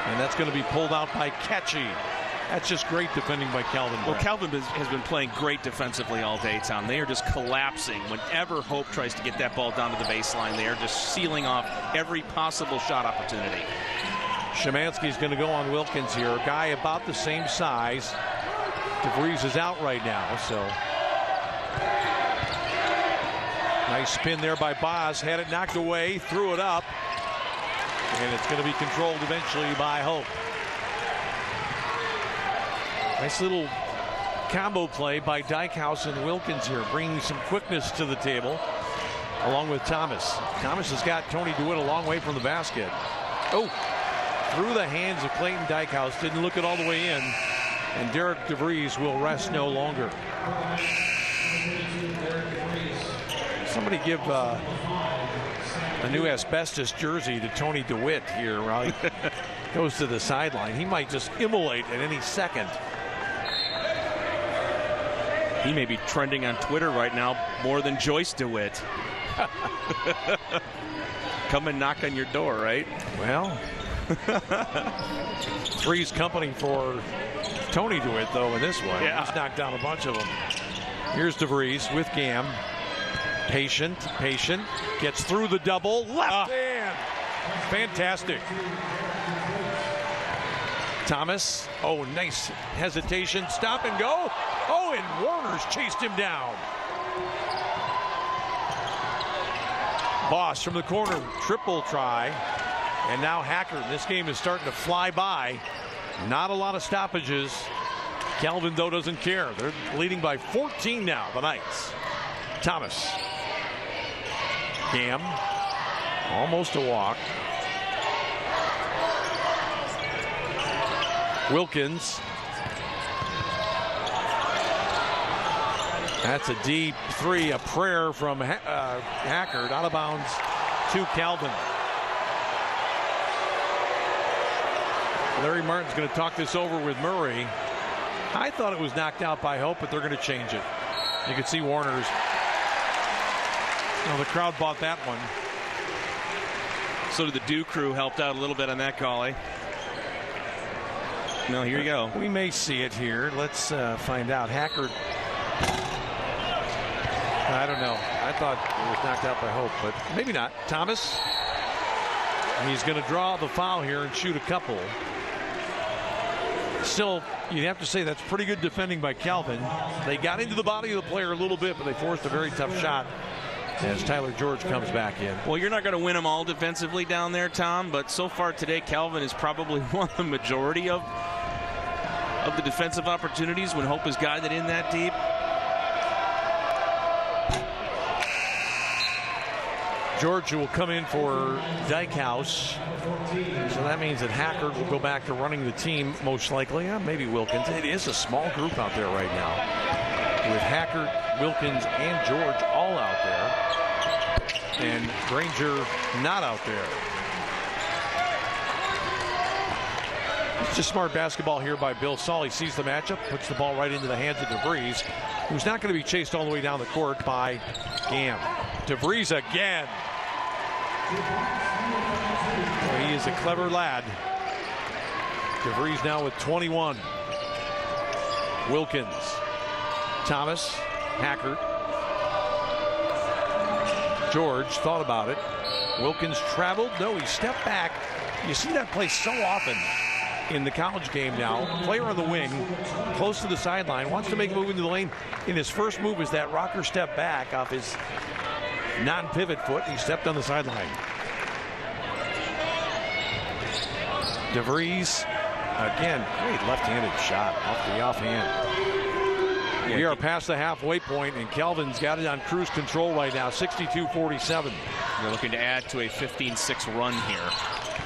And that's going to be pulled out by Ketchy. That's just great defending by Calvin. Well, Calvin has been playing great defensively all day, Tom. They are just collapsing. Whenever Hope tries to get that ball down to the baseline, they are just sealing off every possible shot opportunity. Szymanski's going to go on Wilkins here. A guy about the same size. DeVries is out right now, so. Nice spin there by Boz. Had it knocked away, threw it up. And it's going to be controlled eventually by Hope. Nice little combo play by Dykhouse and Wilkins here, bringing some quickness to the table, along with Thomas. Thomas has got Tony DeWitt a long way from the basket. Oh, through the hands of Clayton Dykhouse, didn't look it all the way in, and Derek DeVries will rest no longer. Somebody give a new asbestos jersey to Tony DeWitt here while he goes to the sideline. He might just immolate at any second. He may be trending on Twitter right now more than Joyce DeWitt. Come and knock on your door, right? Well, three's company for Tony DeWitt, though, in this one. Yeah. He's knocked down a bunch of them. Here's DeVries with Gam. Patient, gets through the double, left hand. Fantastic. Thomas, oh, nice hesitation, stop and go. Oh, and Warner's chased him down. Boss from the corner, triple try. And now Hacker. This game is starting to fly by. Not a lot of stoppages. Calvin, though, doesn't care. They're leading by 14 now, the Knights. Thomas. Gam. Almost a walk. Wilkins. That's a deep three, a prayer from Hackard, out of bounds to Calvin. Larry Martin's going to talk this over with Murray. I thought it was knocked out by Hope, but they're going to change it. You can see Warner's. Well, the crowd bought that one. So did the Dew crew, helped out a little bit on that call, eh? No, here you go. We may see it here. Let's find out. Hackard. I don't know. I thought it was knocked out by Hope, but maybe not. Thomas. He's going to draw the foul here and shoot a couple. Still, you'd have to say that's pretty good defending by Calvin. They got into the body of the player a little bit, but they forced a very tough shot as Tyler George comes back in. Well, you're not going to win them all defensively down there, Tom, but so far today, Calvin has probably won the majority of the defensive opportunities when Hope is guided in that deep. George will come in for Dykhouse. So that means that Hackard will go back to running the team most likely. Maybe Wilkins. It is a small group out there right now with Hackard, Wilkins, and George all out there. And Granger not out there. It's just smart basketball here by Bill Saul. He sees the matchup, puts the ball right into the hands of DeVries, who's not going to be chased all the way down the court by Gam. DeVries again. Well, he is a clever lad. DeVries now with 21. Wilkins. Thomas. Hackard. George thought about it. Wilkins traveled. No, he stepped back. You see that play so often in the college game now. Player on the wing, close to the sideline, wants to make a move into the lane. In his first move is that rocker step back off his non-pivot foot. He stepped on the sideline. DeVries, again, great left-handed shot off the offhand. We are past the halfway point, and Calvin's got it on cruise control right now, 62-47. They're looking to add to a 15-6 run here.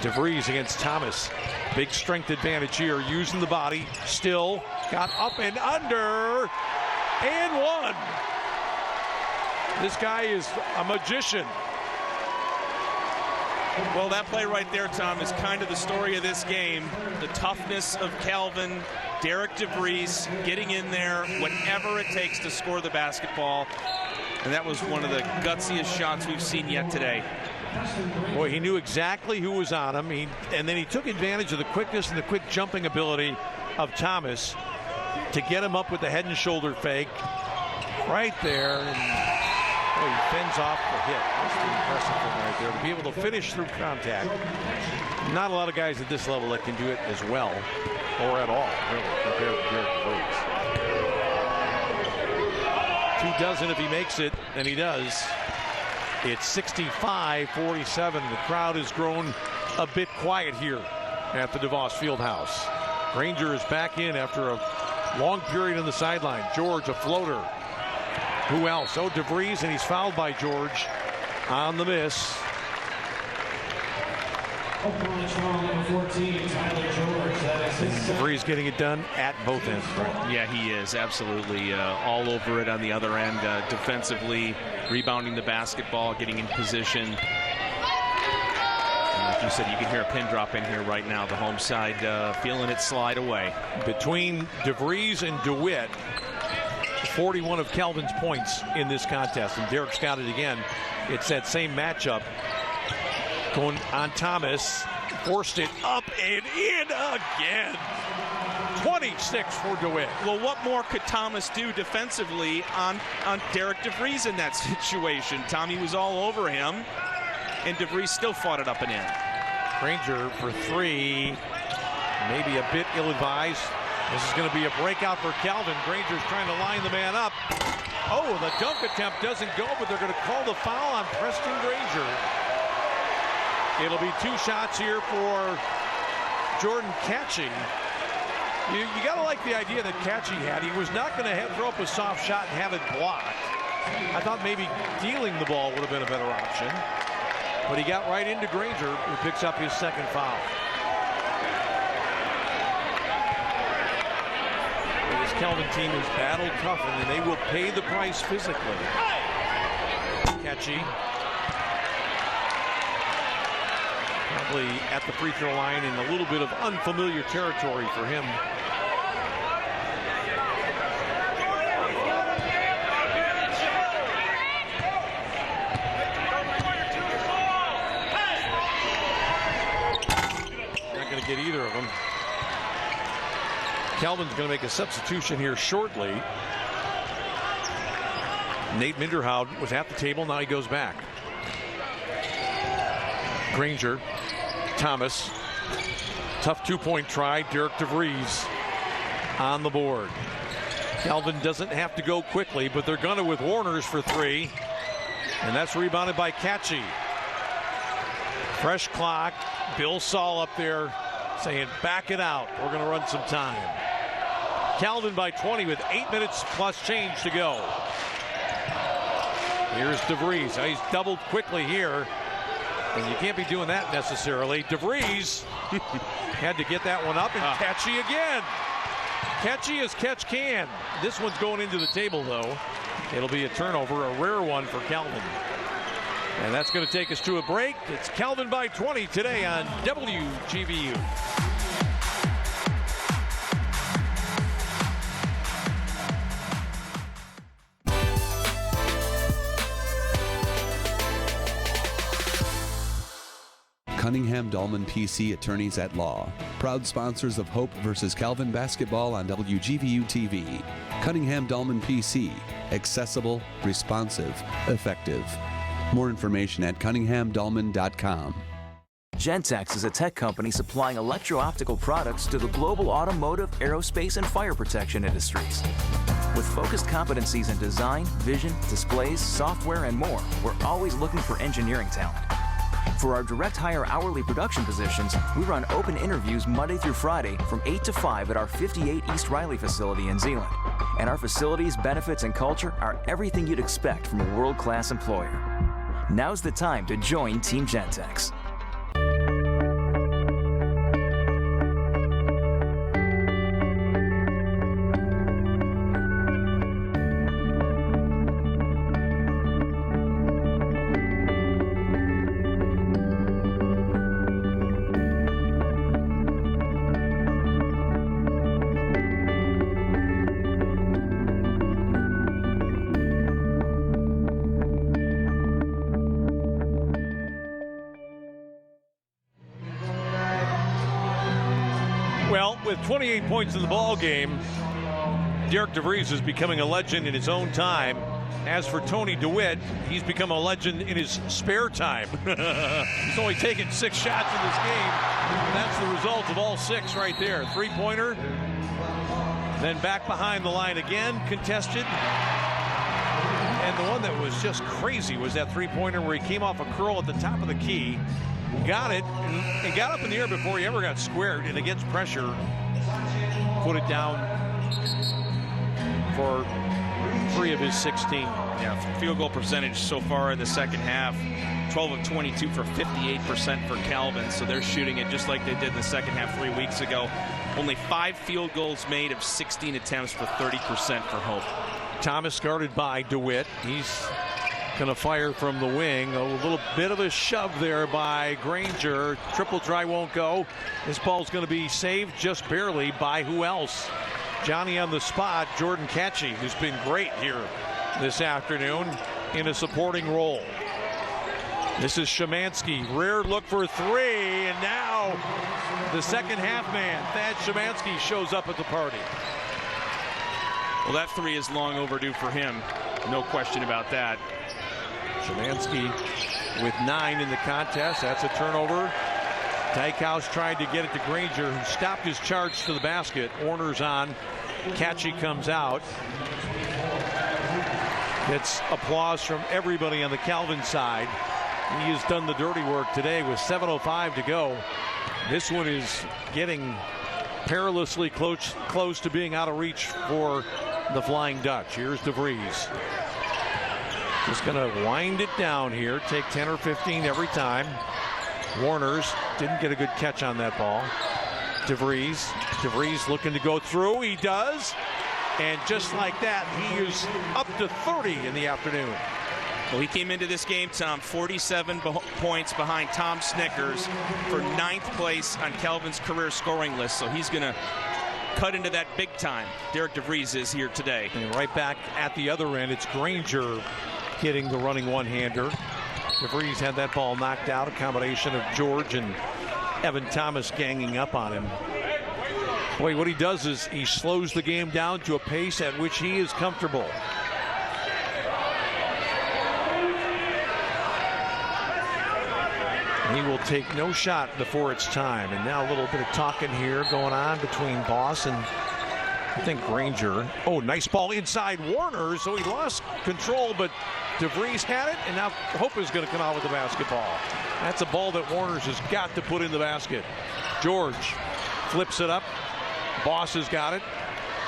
DeVries against Thomas. Big strength advantage here, using the body. Still got up and under, and one. This guy is a magician. Well, that play right there, Tom, is kind of the story of this game. The toughness of Calvin, Derek DeVries getting in there whatever it takes to score the basketball. And that was one of the gutsiest shots we've seen yet today. Boy, he knew exactly who was on him. And then he took advantage of the quickness and the quick jumping ability of Thomas to get him up with the head and shoulder fake right there. And he fends off the hit. That's the impressive thing right there, to be able to finish through contact. Not a lot of guys at this level that can do it as well, or at all, really, compared to Derek DeVries. 2 dozen if he makes it, and he does. It's 65-47. The crowd has grown a bit quiet here at the DeVos Fieldhouse. Granger is back in after a long period on the sideline. George, a floater. Who else? Oh, DeVries, and he's fouled by George on the miss. DeVries getting it done at both ends, right? Yeah, he is absolutely all over it on the other end, defensively, rebounding the basketball, getting in position. Like you said, you can hear a pin drop in here right now. The home side feeling it slide away. Between DeVries and DeWitt, 41 of Calvin's points in this contest, and Derek's got it again. It's that same matchup. Going on Thomas, forced it up and in again. 26 for DeWitt. Well, what more could Thomas do defensively on Derek DeVries in that situation? Tommy was all over him, and DeVries still fought it up and in. Granger for three, maybe a bit ill-advised. This is going to be a breakout for Calvin. Granger's trying to line the man up. Oh, the dunk attempt doesn't go, but they're going to call the foul on Preston Granger. It'll be two shots here for Jordan Catchy. You got to like the idea that Catchy had. He was not going to throw up a soft shot and have it blocked. I thought maybe dealing the ball would have been a better option. But he got right into Granger, who picks up his second foul. This Calvin team is battle toughened, and they will pay the price physically. Catchy. Probably at the free throw line in a little bit of unfamiliar territory for him. Not going to get either of them. Calvin's going to make a substitution here shortly. Nate Minderhoud was at the table. Now he goes back. Granger, Thomas, tough two-point try. Derek DeVries on the board. Calvin doesn't have to go quickly, but they're gonna with Warner's for three, and that's rebounded by Catchy. Fresh clock. Bill Saul up there saying, back it out. We're gonna run some time. Calvin by 20 with 8 minutes plus change to go. Here's DeVries. He's doubled quickly here. And you can't be doing that necessarily. DeVries had to get that one up, and Catchy again. Catchy as catch can. This one's going into the table, though. It'll be a turnover, a rare one for Calvin. And that's going to take us to a break. It's Calvin by 20 today on WGVU. Cunningham Dahlman PC Attorneys at Law. Proud sponsors of Hope versus Calvin basketball on WGVU TV. Cunningham Dahlman PC. Accessible, responsive, effective. More information at cunninghamdahlman.com. Gentex is a tech company supplying electro-optical products to the global automotive, aerospace, and fire protection industries. With focused competencies in design, vision, displays, software, and more, we're always looking for engineering talent. For our direct hire hourly production positions, we run open interviews Monday through Friday from 8 to 5 at our 58 East Riley facility in Zeeland. And our facilities, benefits, and culture are everything you'd expect from a world-class employer. Now's the time to join Team Gentex. With 28 points in the ball game, Derek DeVries is becoming a legend in his own time. As for Tony DeWitt, he's become a legend in his spare time. He's only taken 6 shots in this game, and that's the result of all 6 right there. Three-pointer, then back behind the line again, contested. And the one that was just crazy was that three-pointer where he came off a curl at the top of the key got it and got up in the air before he ever got squared, and against pressure, put it down for 3 of his 16. Yeah, field goal percentage so far in the second half, 12 of 22 for 58% for Calvin. So they're shooting it just like they did in the second half 3 weeks ago. Only 5 field goals made of 16 attempts for 30% for Hope. Thomas guarded by DeWitt. He's going to fire from the wing. A little bit of a shove there by Granger. Triple try won't go. This ball's going to be saved just barely by who else? Johnny on the spot, Jordan Catchy, who's been great here this afternoon in a supporting role. This is Szymanski. Rear look for 3, and now the second half man, Thad Szymanski, shows up at the party. Well, that 3 is long overdue for him. No question about that. Szymanski with 9 in the contest. That's a turnover. Dykhouse tried to get it to Granger, who stopped his charge to the basket. Warner's on. Catchy comes out. It's applause from everybody on the Calvin side. He has done the dirty work today with 7:05 to go. This one is getting perilously close to being out of reach for the Flying Dutch. Here's DeVries. Just going to wind it down here. Take 10 or 15 every time. Warner's didn't get a good catch on that ball. DeVries looking to go through. He does. And just like that, he is up to 30 in the afternoon. Well, he came into this game, Tom, 47 points behind Tom Snickers for 9th place on Calvin's career scoring list. So he's going to cut into that big time. Derek DeVries is here today. And right back at the other end, it's Granger hitting the running one-hander. DeVries had that ball knocked out, a combination of George and Evan Thomas ganging up on him. Boy, what he does is he slows the game down to a pace at which he is comfortable. He will take no shot before it's time. And now a little bit of talking here going on between Boss and I think Granger. Oh, nice ball inside Warner. So he lost control, but DeVries had it, and now Hope is going to come out with the basketball. That's a ball that Warner's has got to put in the basket. George flips it up. Boss has got it.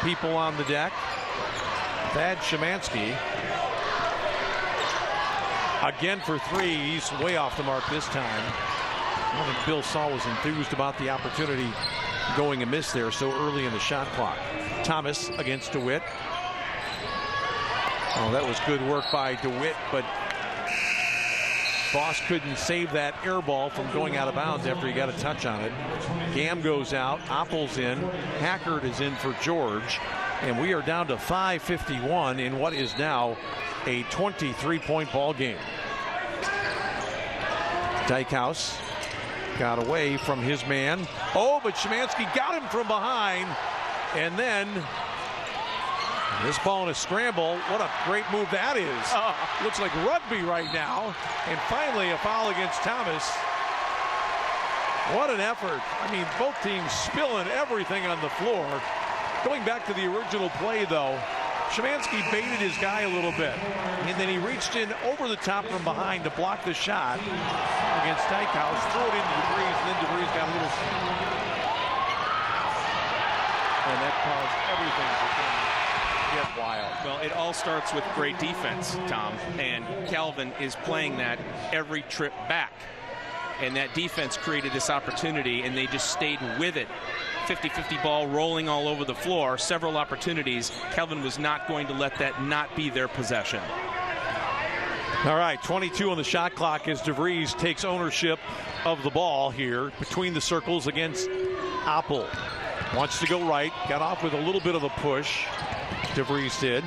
People on the deck. Thad Szymanski. Again for 3. He's way off the mark this time. I don't think Bill Saul was enthused about the opportunity going amiss there so early in the shot clock. Thomas against DeWitt. Oh, that was good work by DeWitt, but Boss couldn't save that air ball from going out of bounds after he got a touch on it. Gam goes out. Oppel's in. Hackard is in for George. And we are down to 5:51 in what is now a 23-point ball game. Dykhouse got away from his man. Oh, but Szymanski got him from behind. And then this ball in a scramble. What a great move that is. Looks like rugby right now. And finally a foul against Thomas. What an effort. I mean, both teams spilling everything on the floor. Going back to the original play, though, Szymanski baited his guy a little bit. And then he reached in over the top from behind to block the shot against Dykhouse. Threw it into DeVries, and then DeVries got a little... And that caused everything to get wild. Well, it all starts with great defense, Tom. And Calvin is playing that every trip back. And that defense created this opportunity, and they just stayed with it. 50-50 ball rolling all over the floor. Several opportunities. Calvin was not going to let that not be their possession. All right, 22 on the shot clock as DeVries takes ownership of the ball here between the circles against Oppel. Wants to go right. Got off with a little bit of a push. DeVries did.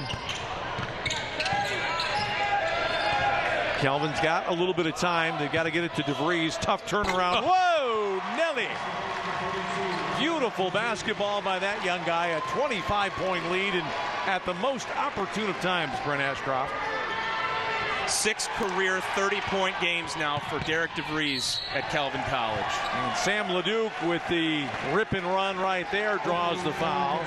Calvin's got a little bit of time. They've got to get it to DeVries. Tough turnaround. Whoa, Nelly. Beautiful basketball by that young guy. A 25-point lead, and at the most opportune of times, Brent Ashcroft. 6 career 30-point games now for Derek DeVries at Calvin College. And Sam Leduc with the rip and run right there draws the foul.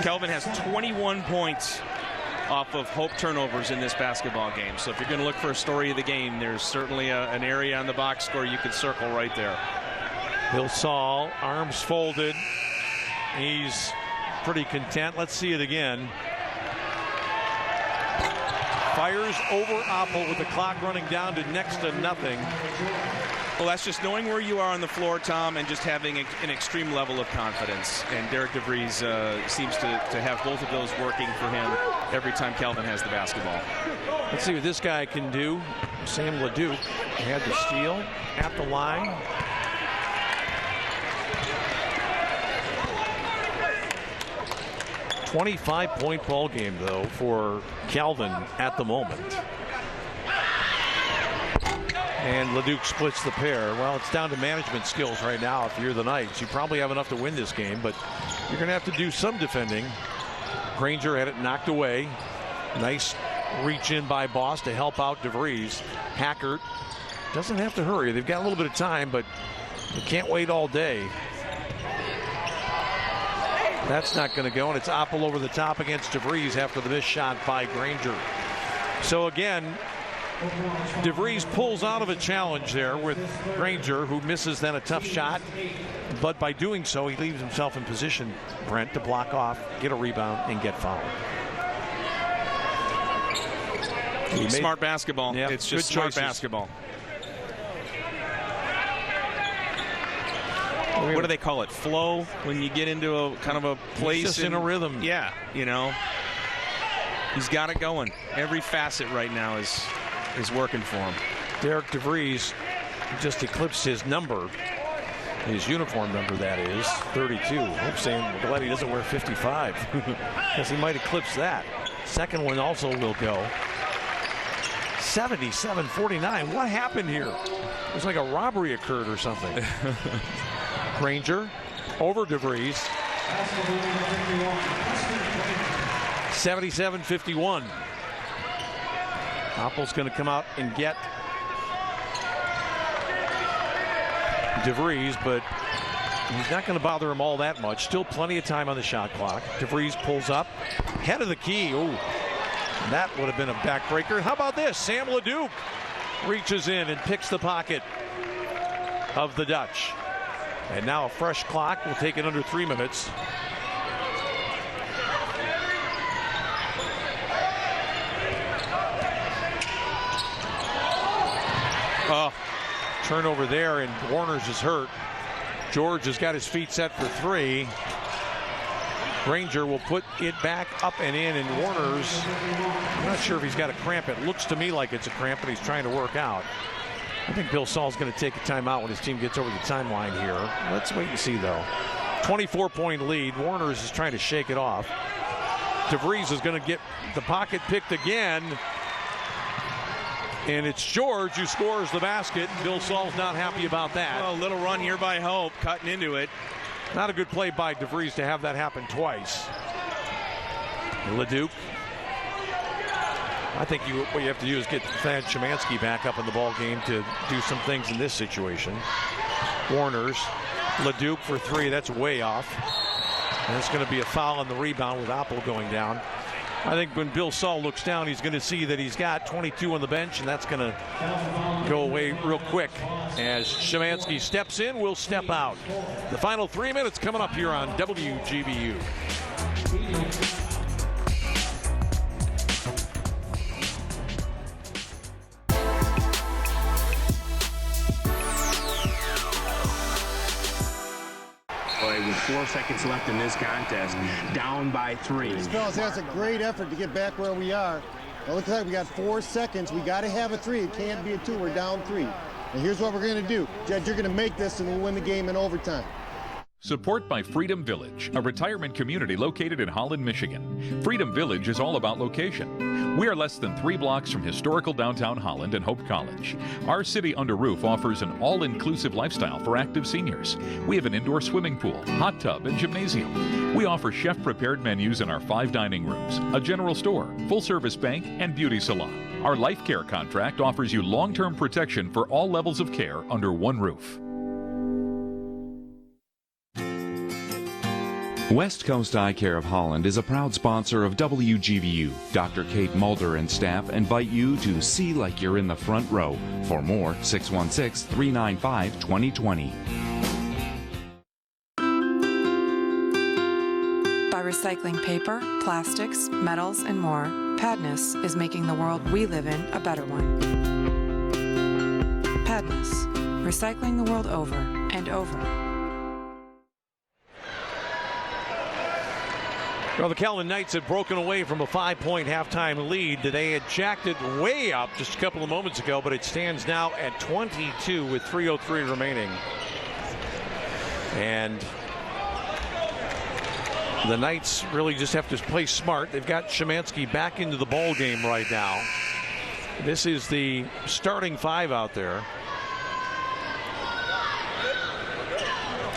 Calvin has 21 points off of Hope turnovers in this basketball game. So if you're going to look for a story of the game, there's certainly an area on the box score you can circle right there. Bill Saul, arms folded. He's pretty content. Let's see it again. Fires over Oppel with the clock running down to next to nothing. Well, that's just knowing where you are on the floor, Tom, and just having an extreme level of confidence. And Derek DeVries seems to have both of those working for him every time Calvin has the basketball. Let's see what this guy can do. Sam LeDuc had the steal at the line. .25-point ball game, though, for Calvin at the moment. And LeDuc splits the pair. Well, it's down to management skills right now. If you're the Knights, you probably have enough to win this game, but you're going to have to do some defending. Granger had it knocked away. Nice reach in by Boss to help out DeVries. Hackert doesn't have to hurry. They've got a little bit of time, but you can't wait all day. That's not going to go, and it's Oppel over the top against DeVries after the missed shot by Granger. So again, DeVries pulls out of a challenge there with Granger, who misses then a tough shot. But by doing so, he leaves himself in position, Brent, to block off, get a rebound, and get fouled. Smart basketball. Yeah, it's just smart basketball. What do they call it? Flow, when you get into a kind of a place. Just in a rhythm. Yeah, you know. He's got it going. Every facet right now is working for him. Derek DeVries just eclipsed his number. His uniform number, that is, 32. I'm saying, we're glad he doesn't wear 55, because he might eclipse that. Second one also will go. 77-49. What happened here? It was like a robbery occurred or something. Granger over DeVries. 77-51. Oppel's going to come out and get DeVries, but he's not going to bother him all that much. Still plenty of time on the shot clock. DeVries pulls up. Head of the key. Ooh, that would have been a backbreaker. How about this? Sam LeDuc reaches in and picks the pocket of the Dutch. And now a fresh clock. We'll take it under 3 minutes. Oh, turnover there, and Warner's is hurt. George has got his feet set for 3. Granger will put it back up and in, and Warner's, I'm not sure if he's got a cramp. It looks to me like it's a cramp, but he's trying to work out. I think Bill Saul's going to take a timeout when his team gets over the timeline here. Let's wait and see, though. 24-point lead. Warner's is trying to shake it off. DeVries is going to get the pocket picked again. And it's George who scores the basket. Bill Saul's not happy about that. Well, a little run here by Hope, cutting into it. Not a good play by DeVries to have that happen twice. LeDuc. I think what you have to do is get Thad Szymanski back up in the ball game to do some things in this situation. Warner's. LeDuc for 3. That's way off. And it's going to be a foul on the rebound with Oppel going down. I think when Bill Saul looks down, he's going to see that he's got 22 on the bench, and that's going to go away real quick. As Szymanski steps in, will step out. The final 3 minutes coming up here on WGBU. With 4 seconds left in this contest, down by 3. Fellas, that's a great effort to get back where we are. Well, it looks like we got 4 seconds. We got to have a 3. It can't be a 2. We're down 3. And here's what we're going to do. Judge, you're going to make this and we'll win the game in overtime. Support by Freedom Village, a retirement community located in Holland, Michigan. Freedom Village is all about location. We are less than 3 blocks from historical downtown Holland and Hope College. Our city under roof offers an all-inclusive lifestyle for active seniors. We have an indoor swimming pool, hot tub, and gymnasium. We offer chef-prepared menus in our 5 dining rooms, a general store, full-service bank, and beauty salon. Our life care contract offers you long-term protection for all levels of care under one roof. West Coast Eye Care of Holland is a proud sponsor of WGVU. Dr. Kate Mulder and staff invite you to see like you're in the front row. For more, 616-395-2020. By recycling paper, plastics, metals, and more, Padness is making the world we live in a better one. Padness, recycling the world over and over. Well, the Calvin Knights had broken away from a 5-point halftime lead. They had jacked it way up just a couple of moments ago, but it stands now at 22 with 3:03 remaining. And the Knights really just have to play smart. They've got Szymanski back into the ball game right now. This is the starting 5 out there.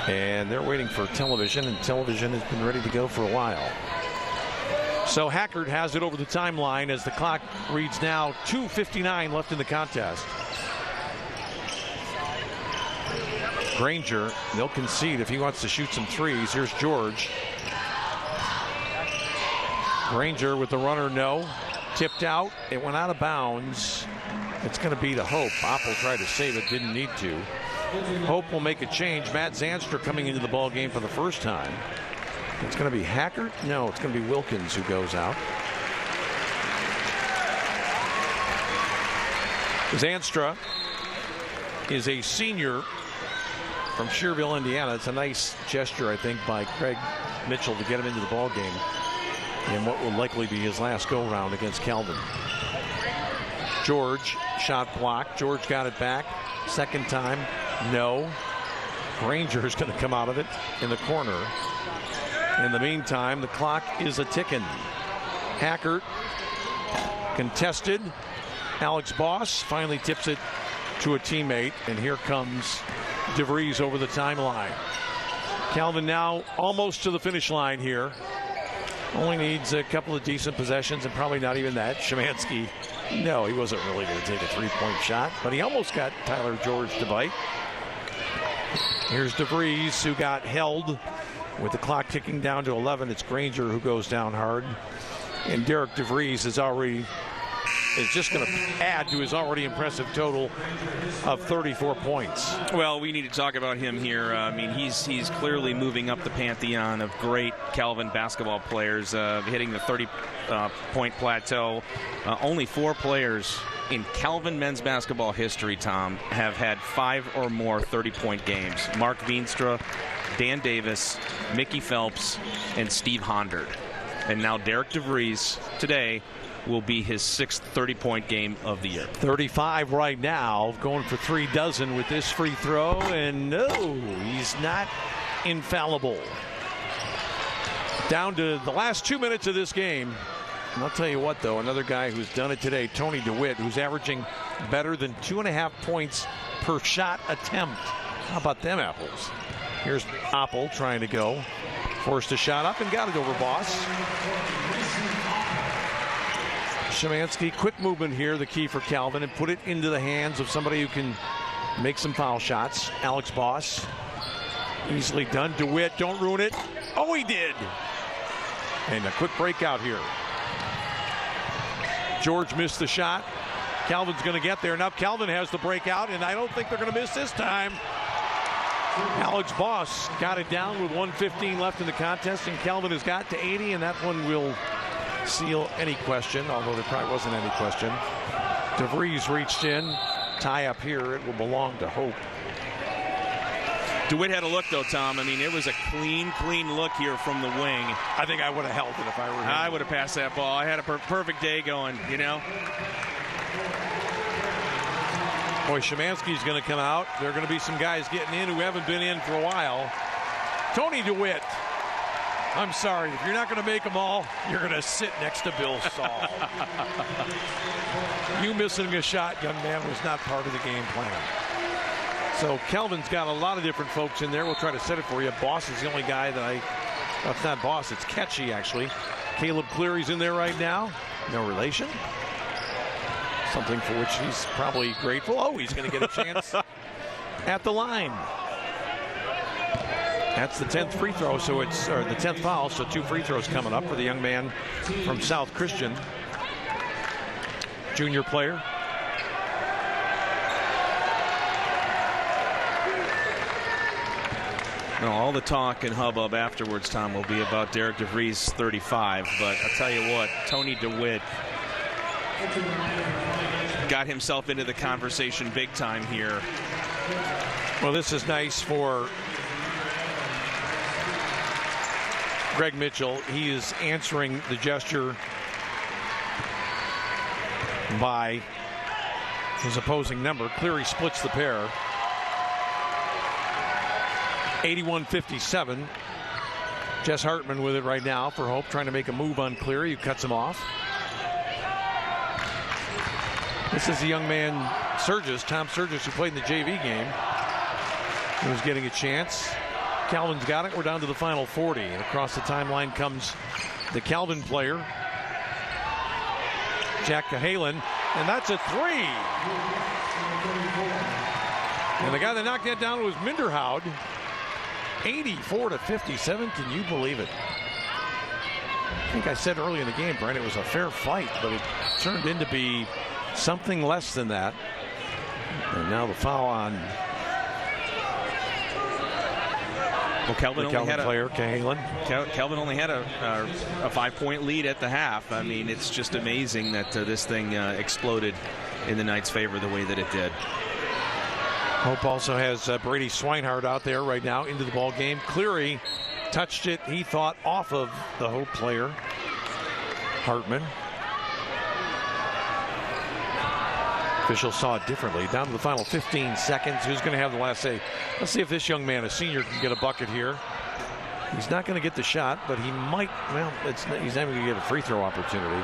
And they're waiting for television, and television has been ready to go for a while. So Hackert has it over the timeline as the clock reads now 2:59 left in the contest. Granger, they'll concede if he wants to shoot some threes. Here's George. Granger with the runner, no. Tipped out. It went out of bounds. It's going to be to Hope. Oppel tried to save it, didn't need to. Hope will make a change. Matt Zanstra coming into the ball game for the first time. It's going to be Hackert? No, it's going to be Wilkins who goes out. Zanstra is a senior from Schererville, Indiana. It's a nice gesture, I think, by Craig Mitchell to get him into the ball game in what will likely be his last go-round against Calvin. George, shot blocked. George got it back. Second time, no. Granger is going to come out of it in the corner. In the meantime, the clock is a-ticking. Hackert contested. Alex Boss finally tips it to a teammate, and here comes DeVries over the timeline. Calvin now almost to the finish line here. Only needs a couple of decent possessions, and probably not even that. Szymanski, no, he wasn't really going to take a three-point shot, but he almost got Tyler George to bite. Here's DeVries, who got held with the clock ticking down to 11. It's Granger who goes down hard, and Derek DeVries is just going to add to his already impressive total of 34 points. Well, we need to talk about him here. I mean, he's clearly moving up the pantheon of great Calvin basketball players, hitting the 30-point plateau. Only 4 players in Calvin men's basketball history, Tom, have had 5 or more 30-point games. Mark Veenstra, Dan Davis, Mickey Phelps, and Steve Hondard. And now Derek DeVries today will be his 6th 30-point game of the year. 35 right now, going for 3 dozen with this free throw, and no, he's not infallible. Down to the last 2 minutes of this game. And I'll tell you what, though, another guy who's done it today, Tony DeWitt, who's averaging better than 2.5 points per shot attempt. How about them apples? Here's Oppel trying to go. Forced a shot up and got it over Boss. Szymanski, quick movement here, the key for Calvin, and put it into the hands of somebody who can make some foul shots. Alex Boss. Easily done. DeWitt, don't ruin it. Oh, he did. And a quick breakout here. George missed the shot. Calvin's going to get there. Now Calvin has the breakout, and I don't think they're going to miss this time. Alex Boss got it down with 1:15 left in the contest, and Calvin has got to 80, and that one will seal any question, although there probably wasn't any question. DeVries reached in. Tie up here. It will belong to Hope. DeWitt had a look, though, Tom. I mean, it was a clean look here from the wing. I think I would have held it if I were him. I would have passed that ball. I had a perfect day going, you know. Boy, Szymanski's going to come out. There are going to be some guys getting in who haven't been in for a while. Tony DeWitt. I'm sorry. If you're not going to make them all, you're going to sit next to Bill Saul. You missing a shot, young man, was not part of the game plan. So Calvin's got a lot of different folks in there. We'll try to set it for you. Boss is the only guy that well, it's not Boss, it's Ketchy, actually. Caleb Cleary's in there right now. No relation. Something for which he's probably grateful. Oh, he's going to get a chance at the line. That's the 10th free throw, or the 10th foul, so 2 free throws coming up for the young man from South Christian, junior player. No, all the talk and hubbub afterwards, Tom, will be about Derek DeVries' 35. But I'll tell you what, Tony DeWitt got himself into the conversation big time here. Well, this is nice for Greg Mitchell. He is answering the gesture by his opposing number. Cleary splits the pair. 81-57. Jess Hartman with it right now for Hope, trying to make a move on Cleary, who cuts him off. This is the young man, Tom Surges, who played in the JV game. He was getting a chance. Calvin's got it. We're down to the final 40. And across the timeline comes the Calvin player, Jack Cahalan, and that's a 3. And the guy that knocked that down was Minderhoud. 84-57. Can you believe it? I think I said early in the game, Brent, it was a fair fight, but it turned into be something less than that. And now the foul on Calvin only had Calvin only had a 5-point lead at the half. I mean, it's just amazing that this thing exploded in the Knights' favor the way that it did. Hope also has Brady Swinehart out there right now into the ball game. Cleary touched it, he thought, off of the Hope player, Hartman. Officials saw it differently. Down to the final 15 seconds. Who's going to have the last say? Let's see if this young man, a senior, can get a bucket here. He's not going to get the shot, but he might. Well, he's not going to get a free throw opportunity,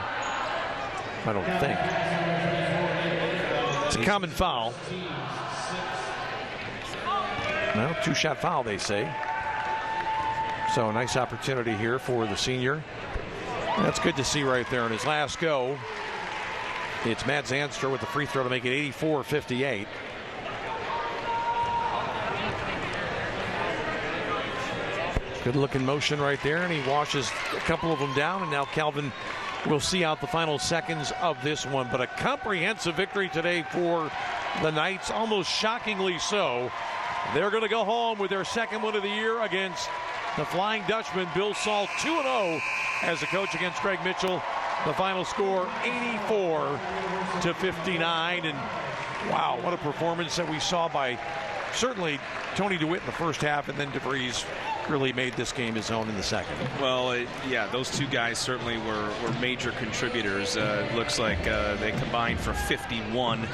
I don't think. It's a common foul. Well, 2-shot foul, they say. So a nice opportunity here for the senior. That's good to see right there in his last go. It's Matt Zanstra with the free throw to make it 84-58. Good looking motion right there, and he washes a couple of them down, and now Calvin will see out the final seconds of this one. But a comprehensive victory today for the Knights, almost shockingly so. They're going to go home with their second win of the year against the Flying Dutchman. Bill Saul 2-0 as a coach against Greg Mitchell. The final score 84-59. And wow, what a performance that we saw by certainly Tony DeWitt in the first half, and then DeVries really made this game his own in the second. Well, yeah, those two guys certainly were major contributors. Looks like they combined for 51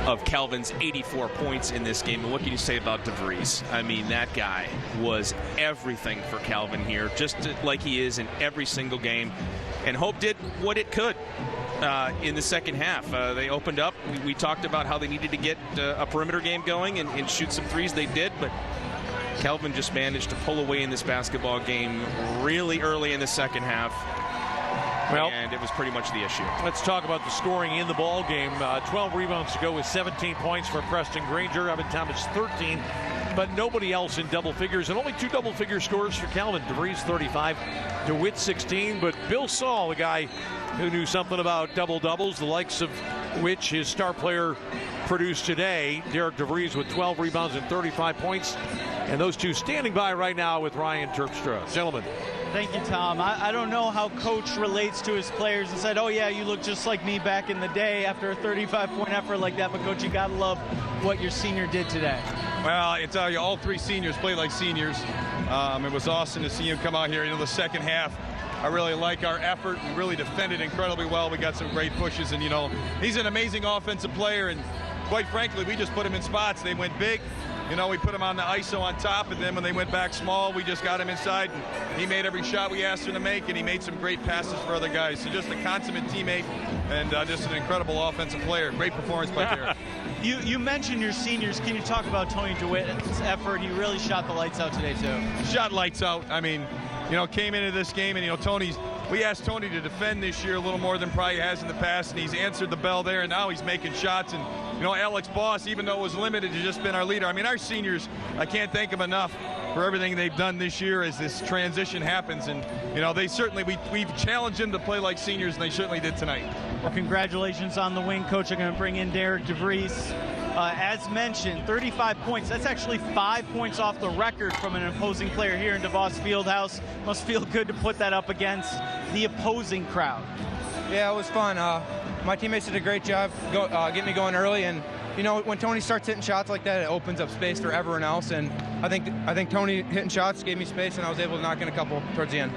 of Calvin's 84 points in this game. And what can you say about DeVries? I mean, that guy was everything for Calvin here, just like he is in every single game. And Hope did what it could in the second half. They opened up. We talked about how they needed to get a perimeter game going and shoot some threes. They did, but Calvin just managed to pull away in this basketball game really early in the second half. Well, and it was pretty much the issue. Let's talk about the scoring in the ball game. 12 rebounds to go with 17 points for Preston Granger. Evan Thomas 13, but nobody else in double figures, and only 2 double-figure scores for Calvin. DeVries 35, DeWitt 16, but Bill Saul, the guy who knew something about double-doubles, the likes of which his star player produced today, Derek DeVries with 12 rebounds and 35 points, and those two standing by right now with Ryan Terpstra. Gentlemen. Thank you, Tom. I don't know how Coach relates to his players and said, oh, yeah, you look just like me back in the day after a 35-point effort like that. But, Coach, you got to love what your senior did today. Well, I tell you, all 3 seniors played like seniors. It was awesome to see him come out here. The second half, I really like our effort. We really defended incredibly well. We got some great pushes. And, he's an amazing offensive player. And, quite frankly, we just put him in spots. They went big. We put him on the ISO on top, and then when they went back small, we just got him inside, and he made every shot we asked him to make, and he made some great passes for other guys. So just a consummate teammate and just an incredible offensive player. Great performance by Derek. You mentioned your seniors. Can you talk about Tony DeWitt's effort? He really shot the lights out today, too. Shot lights out. I mean, came into this game, and, we asked Tony to defend this year a little more than probably has in the past, and he's answered the bell there, and now he's making shots, and Alex Boss, even though it was limited, has just been our leader. I mean, our seniors, I can't thank them enough for everything they've done this year as this transition happens. And, they certainly, we've challenged them to play like seniors, and they certainly did tonight. Well, congratulations on the win, Coach. I'm going to bring in Derek DeVries. As mentioned, 35 points. That's actually 5 points off the record from an opposing player here in DeVos Fieldhouse. Must feel good to put that up against the opposing crowd. Yeah, it was fun. My teammates did a great job getting me going early, and when Tony starts hitting shots like that, it opens up space for everyone else. And I think Tony hitting shots gave me space, and I was able to knock in a couple towards the end.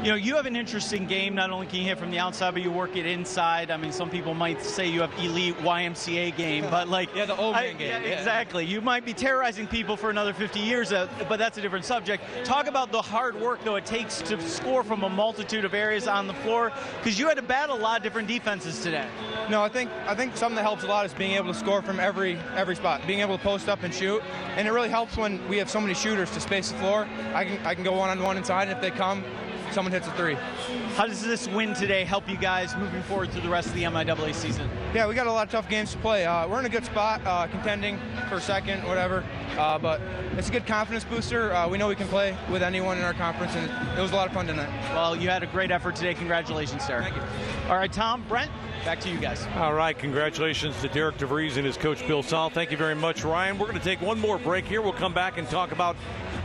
You have an interesting game. Not only can you hit from the outside, but you work it inside. I mean, some people might say you have elite YMCA game, but the old man game. Yeah, exactly. You might be terrorizing people for another 50 years, but that's a different subject. Talk about the hard work, though, it takes to score from a multitude of areas on the floor, because you had to battle a lot of different defenses today. No, I think something that helps a lot is being able to score from every spot, being able to post up and shoot, and it really helps when we have so many shooters to space the floor. I can go one-on-one inside, and if they come, someone hits a three. How does this win today help you guys moving forward through the rest of the MIAA season? Yeah, we got a lot of tough games to play. We're in a good spot, contending for second, whatever. But it's a good confidence booster. We know we can play with anyone in our conference, and it was a lot of fun tonight. Well, you had a great effort today. Congratulations, sir. Thank you. All right, Tom, Brent, back to you guys. All right, congratulations to Derek DeVries and his coach, Bill Saul. Thank you very much, Ryan. We're going to take one more break here. We'll come back and talk about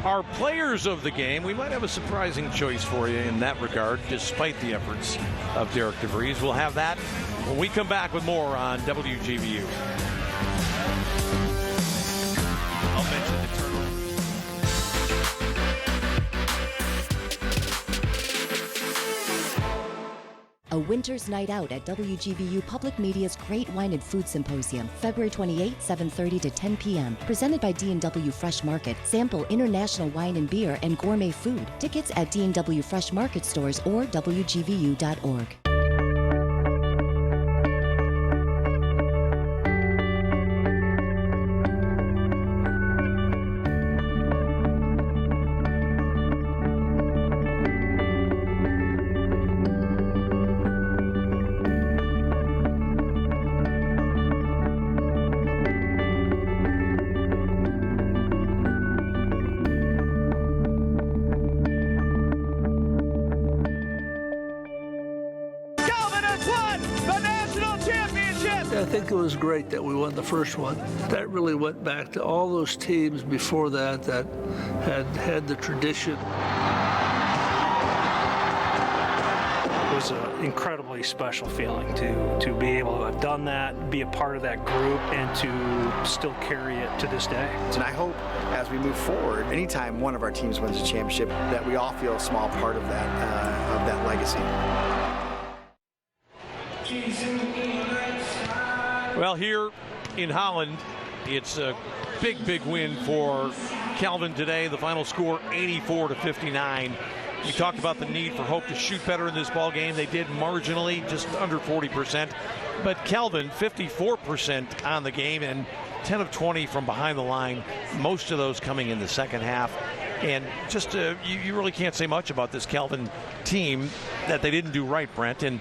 our players of the game. We might have a surprising choice for you in that regard, despite the efforts of Derek DeVries. We'll have that when we come back with more on WGVU. I'll mention the turnover. A winter's night out at WGVU Public Media's Great Wine and Food Symposium, February 28, 7:30 to 10 p.m. Presented by D&W Fresh Market. Sample international wine and beer and gourmet food. Tickets at D&W Fresh Market stores or WGVU.org. I think it was great that we won the first one. That really went back to all those teams before that had the tradition. It was an incredibly special feeling to be able to have done that, be a part of that group, and to still carry it to this day. And I hope as we move forward, anytime one of our teams wins a championship, that we all feel a small part of that legacy. Well, here in Holland, it's a big win for Calvin today. The final score 84-59. We talked about the need for Hope to shoot better in this ball game. They did marginally, just under 40%. But Calvin, 54% on the game and 10 of 20 from behind the line. Most of those coming in the second half. And just you really can't say much about this Calvin team that they didn't do right, Brent. And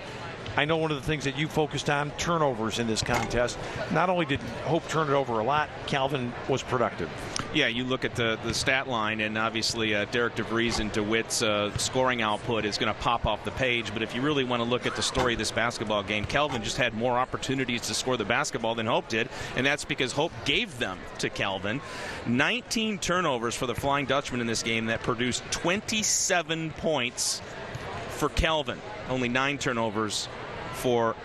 I know one of the things that you focused on, turnovers in this contest. Not only did Hope turn it over a lot, Calvin was productive. Yeah, you look at the stat line, and obviously Derek DeVries and DeWitt's scoring output is going to pop off the page. But if you really want to look at the story of this basketball game, Calvin just had more opportunities to score the basketball than Hope did, and that's because Hope gave them to Calvin. 19 turnovers for the Flying Dutchman in this game that produced 27 points for Calvin. Only 9 turnovers for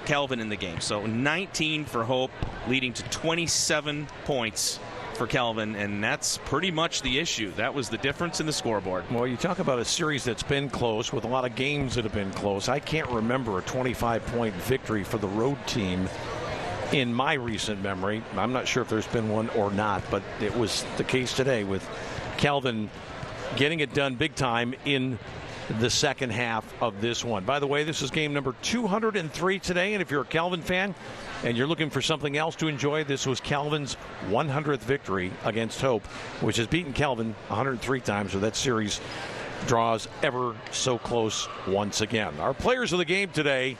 Calvin in the game. So 19 for Hope, leading to 27 points for Calvin, and that's pretty much the issue. That was the difference in the scoreboard. Well, you talk about a series that's been close with a lot of games that have been close. I can't remember a 25-point victory for the road team in my recent memory. I'm not sure if there's been one or not, but it was the case today with Calvin getting it done big time in the second half of this one. By the way, this is game number 203 today, and if you're a Calvin fan and you're looking for something else to enjoy, this was Calvin's 100th victory against Hope, which has beaten Calvin 103 times, so that series draws ever so close once again. Our players of the game today,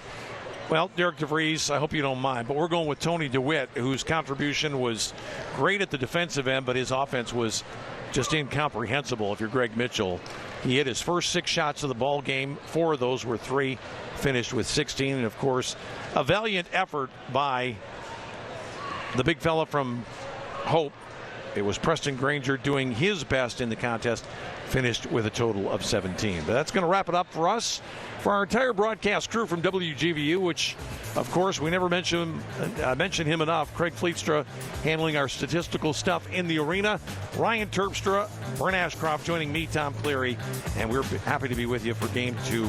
Well, Derek DeVries, I hope you don't mind, but we're going with Tony DeWitt, whose contribution was great at the defensive end, but his offense was just incomprehensible if you're Greg Mitchell. He hit his first 6 shots of the ball game. 4 of those were 3, finished with 16. And, of course, a valiant effort by the big fella from Hope. It was Preston Granger doing his best in the contest, finished with a total of 17. But that's going to wrap it up for us, for our entire broadcast crew from WGVU, which, of course, we never mention him enough. Craig Fleetstra handling our statistical stuff in the arena. Ryan Terpstra, Brent Ashcroft joining me, Tom Cleary, and we're happy to be with you for Game 2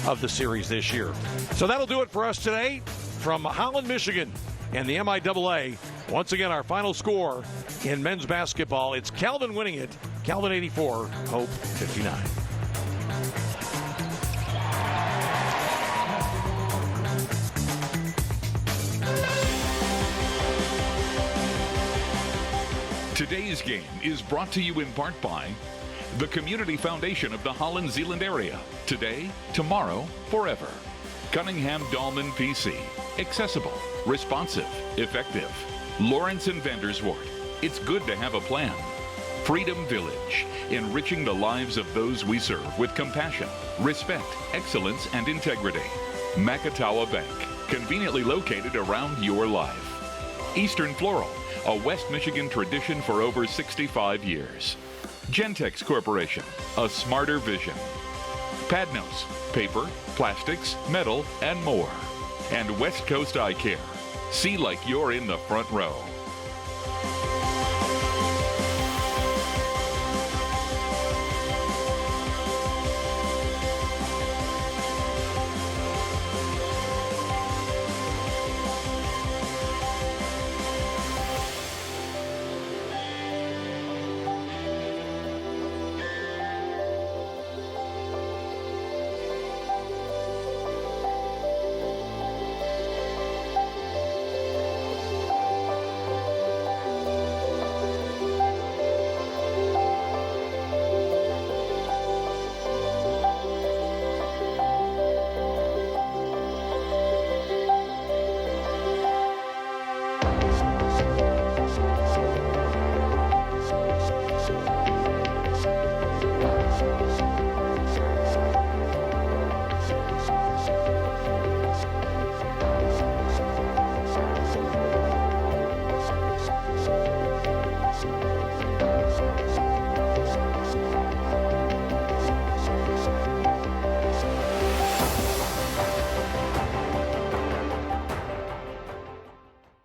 of the series this year. So that'll do it for us today from Holland, Michigan, and the MIAA. Once again, our final score in men's basketball, it's Calvin winning it. Calvin 84, Hope 59. Today's game is brought to you in part by the Community Foundation of the Holland Zeeland area. Today, tomorrow, forever. Cunningham Dahlman PC. Accessible, responsive, effective. Lawrence and Vanderswart. It's good to have a plan. Freedom Village. Enriching the lives of those we serve with compassion, respect, excellence, and integrity. Macatawa Bank. Conveniently located around your life. Eastern Floral. A West Michigan tradition for over 65 years. Gentex Corporation. A smarter vision. Padnos. Paper, plastics, metal, and more. And West Coast Eye Care. See like you're in the front row.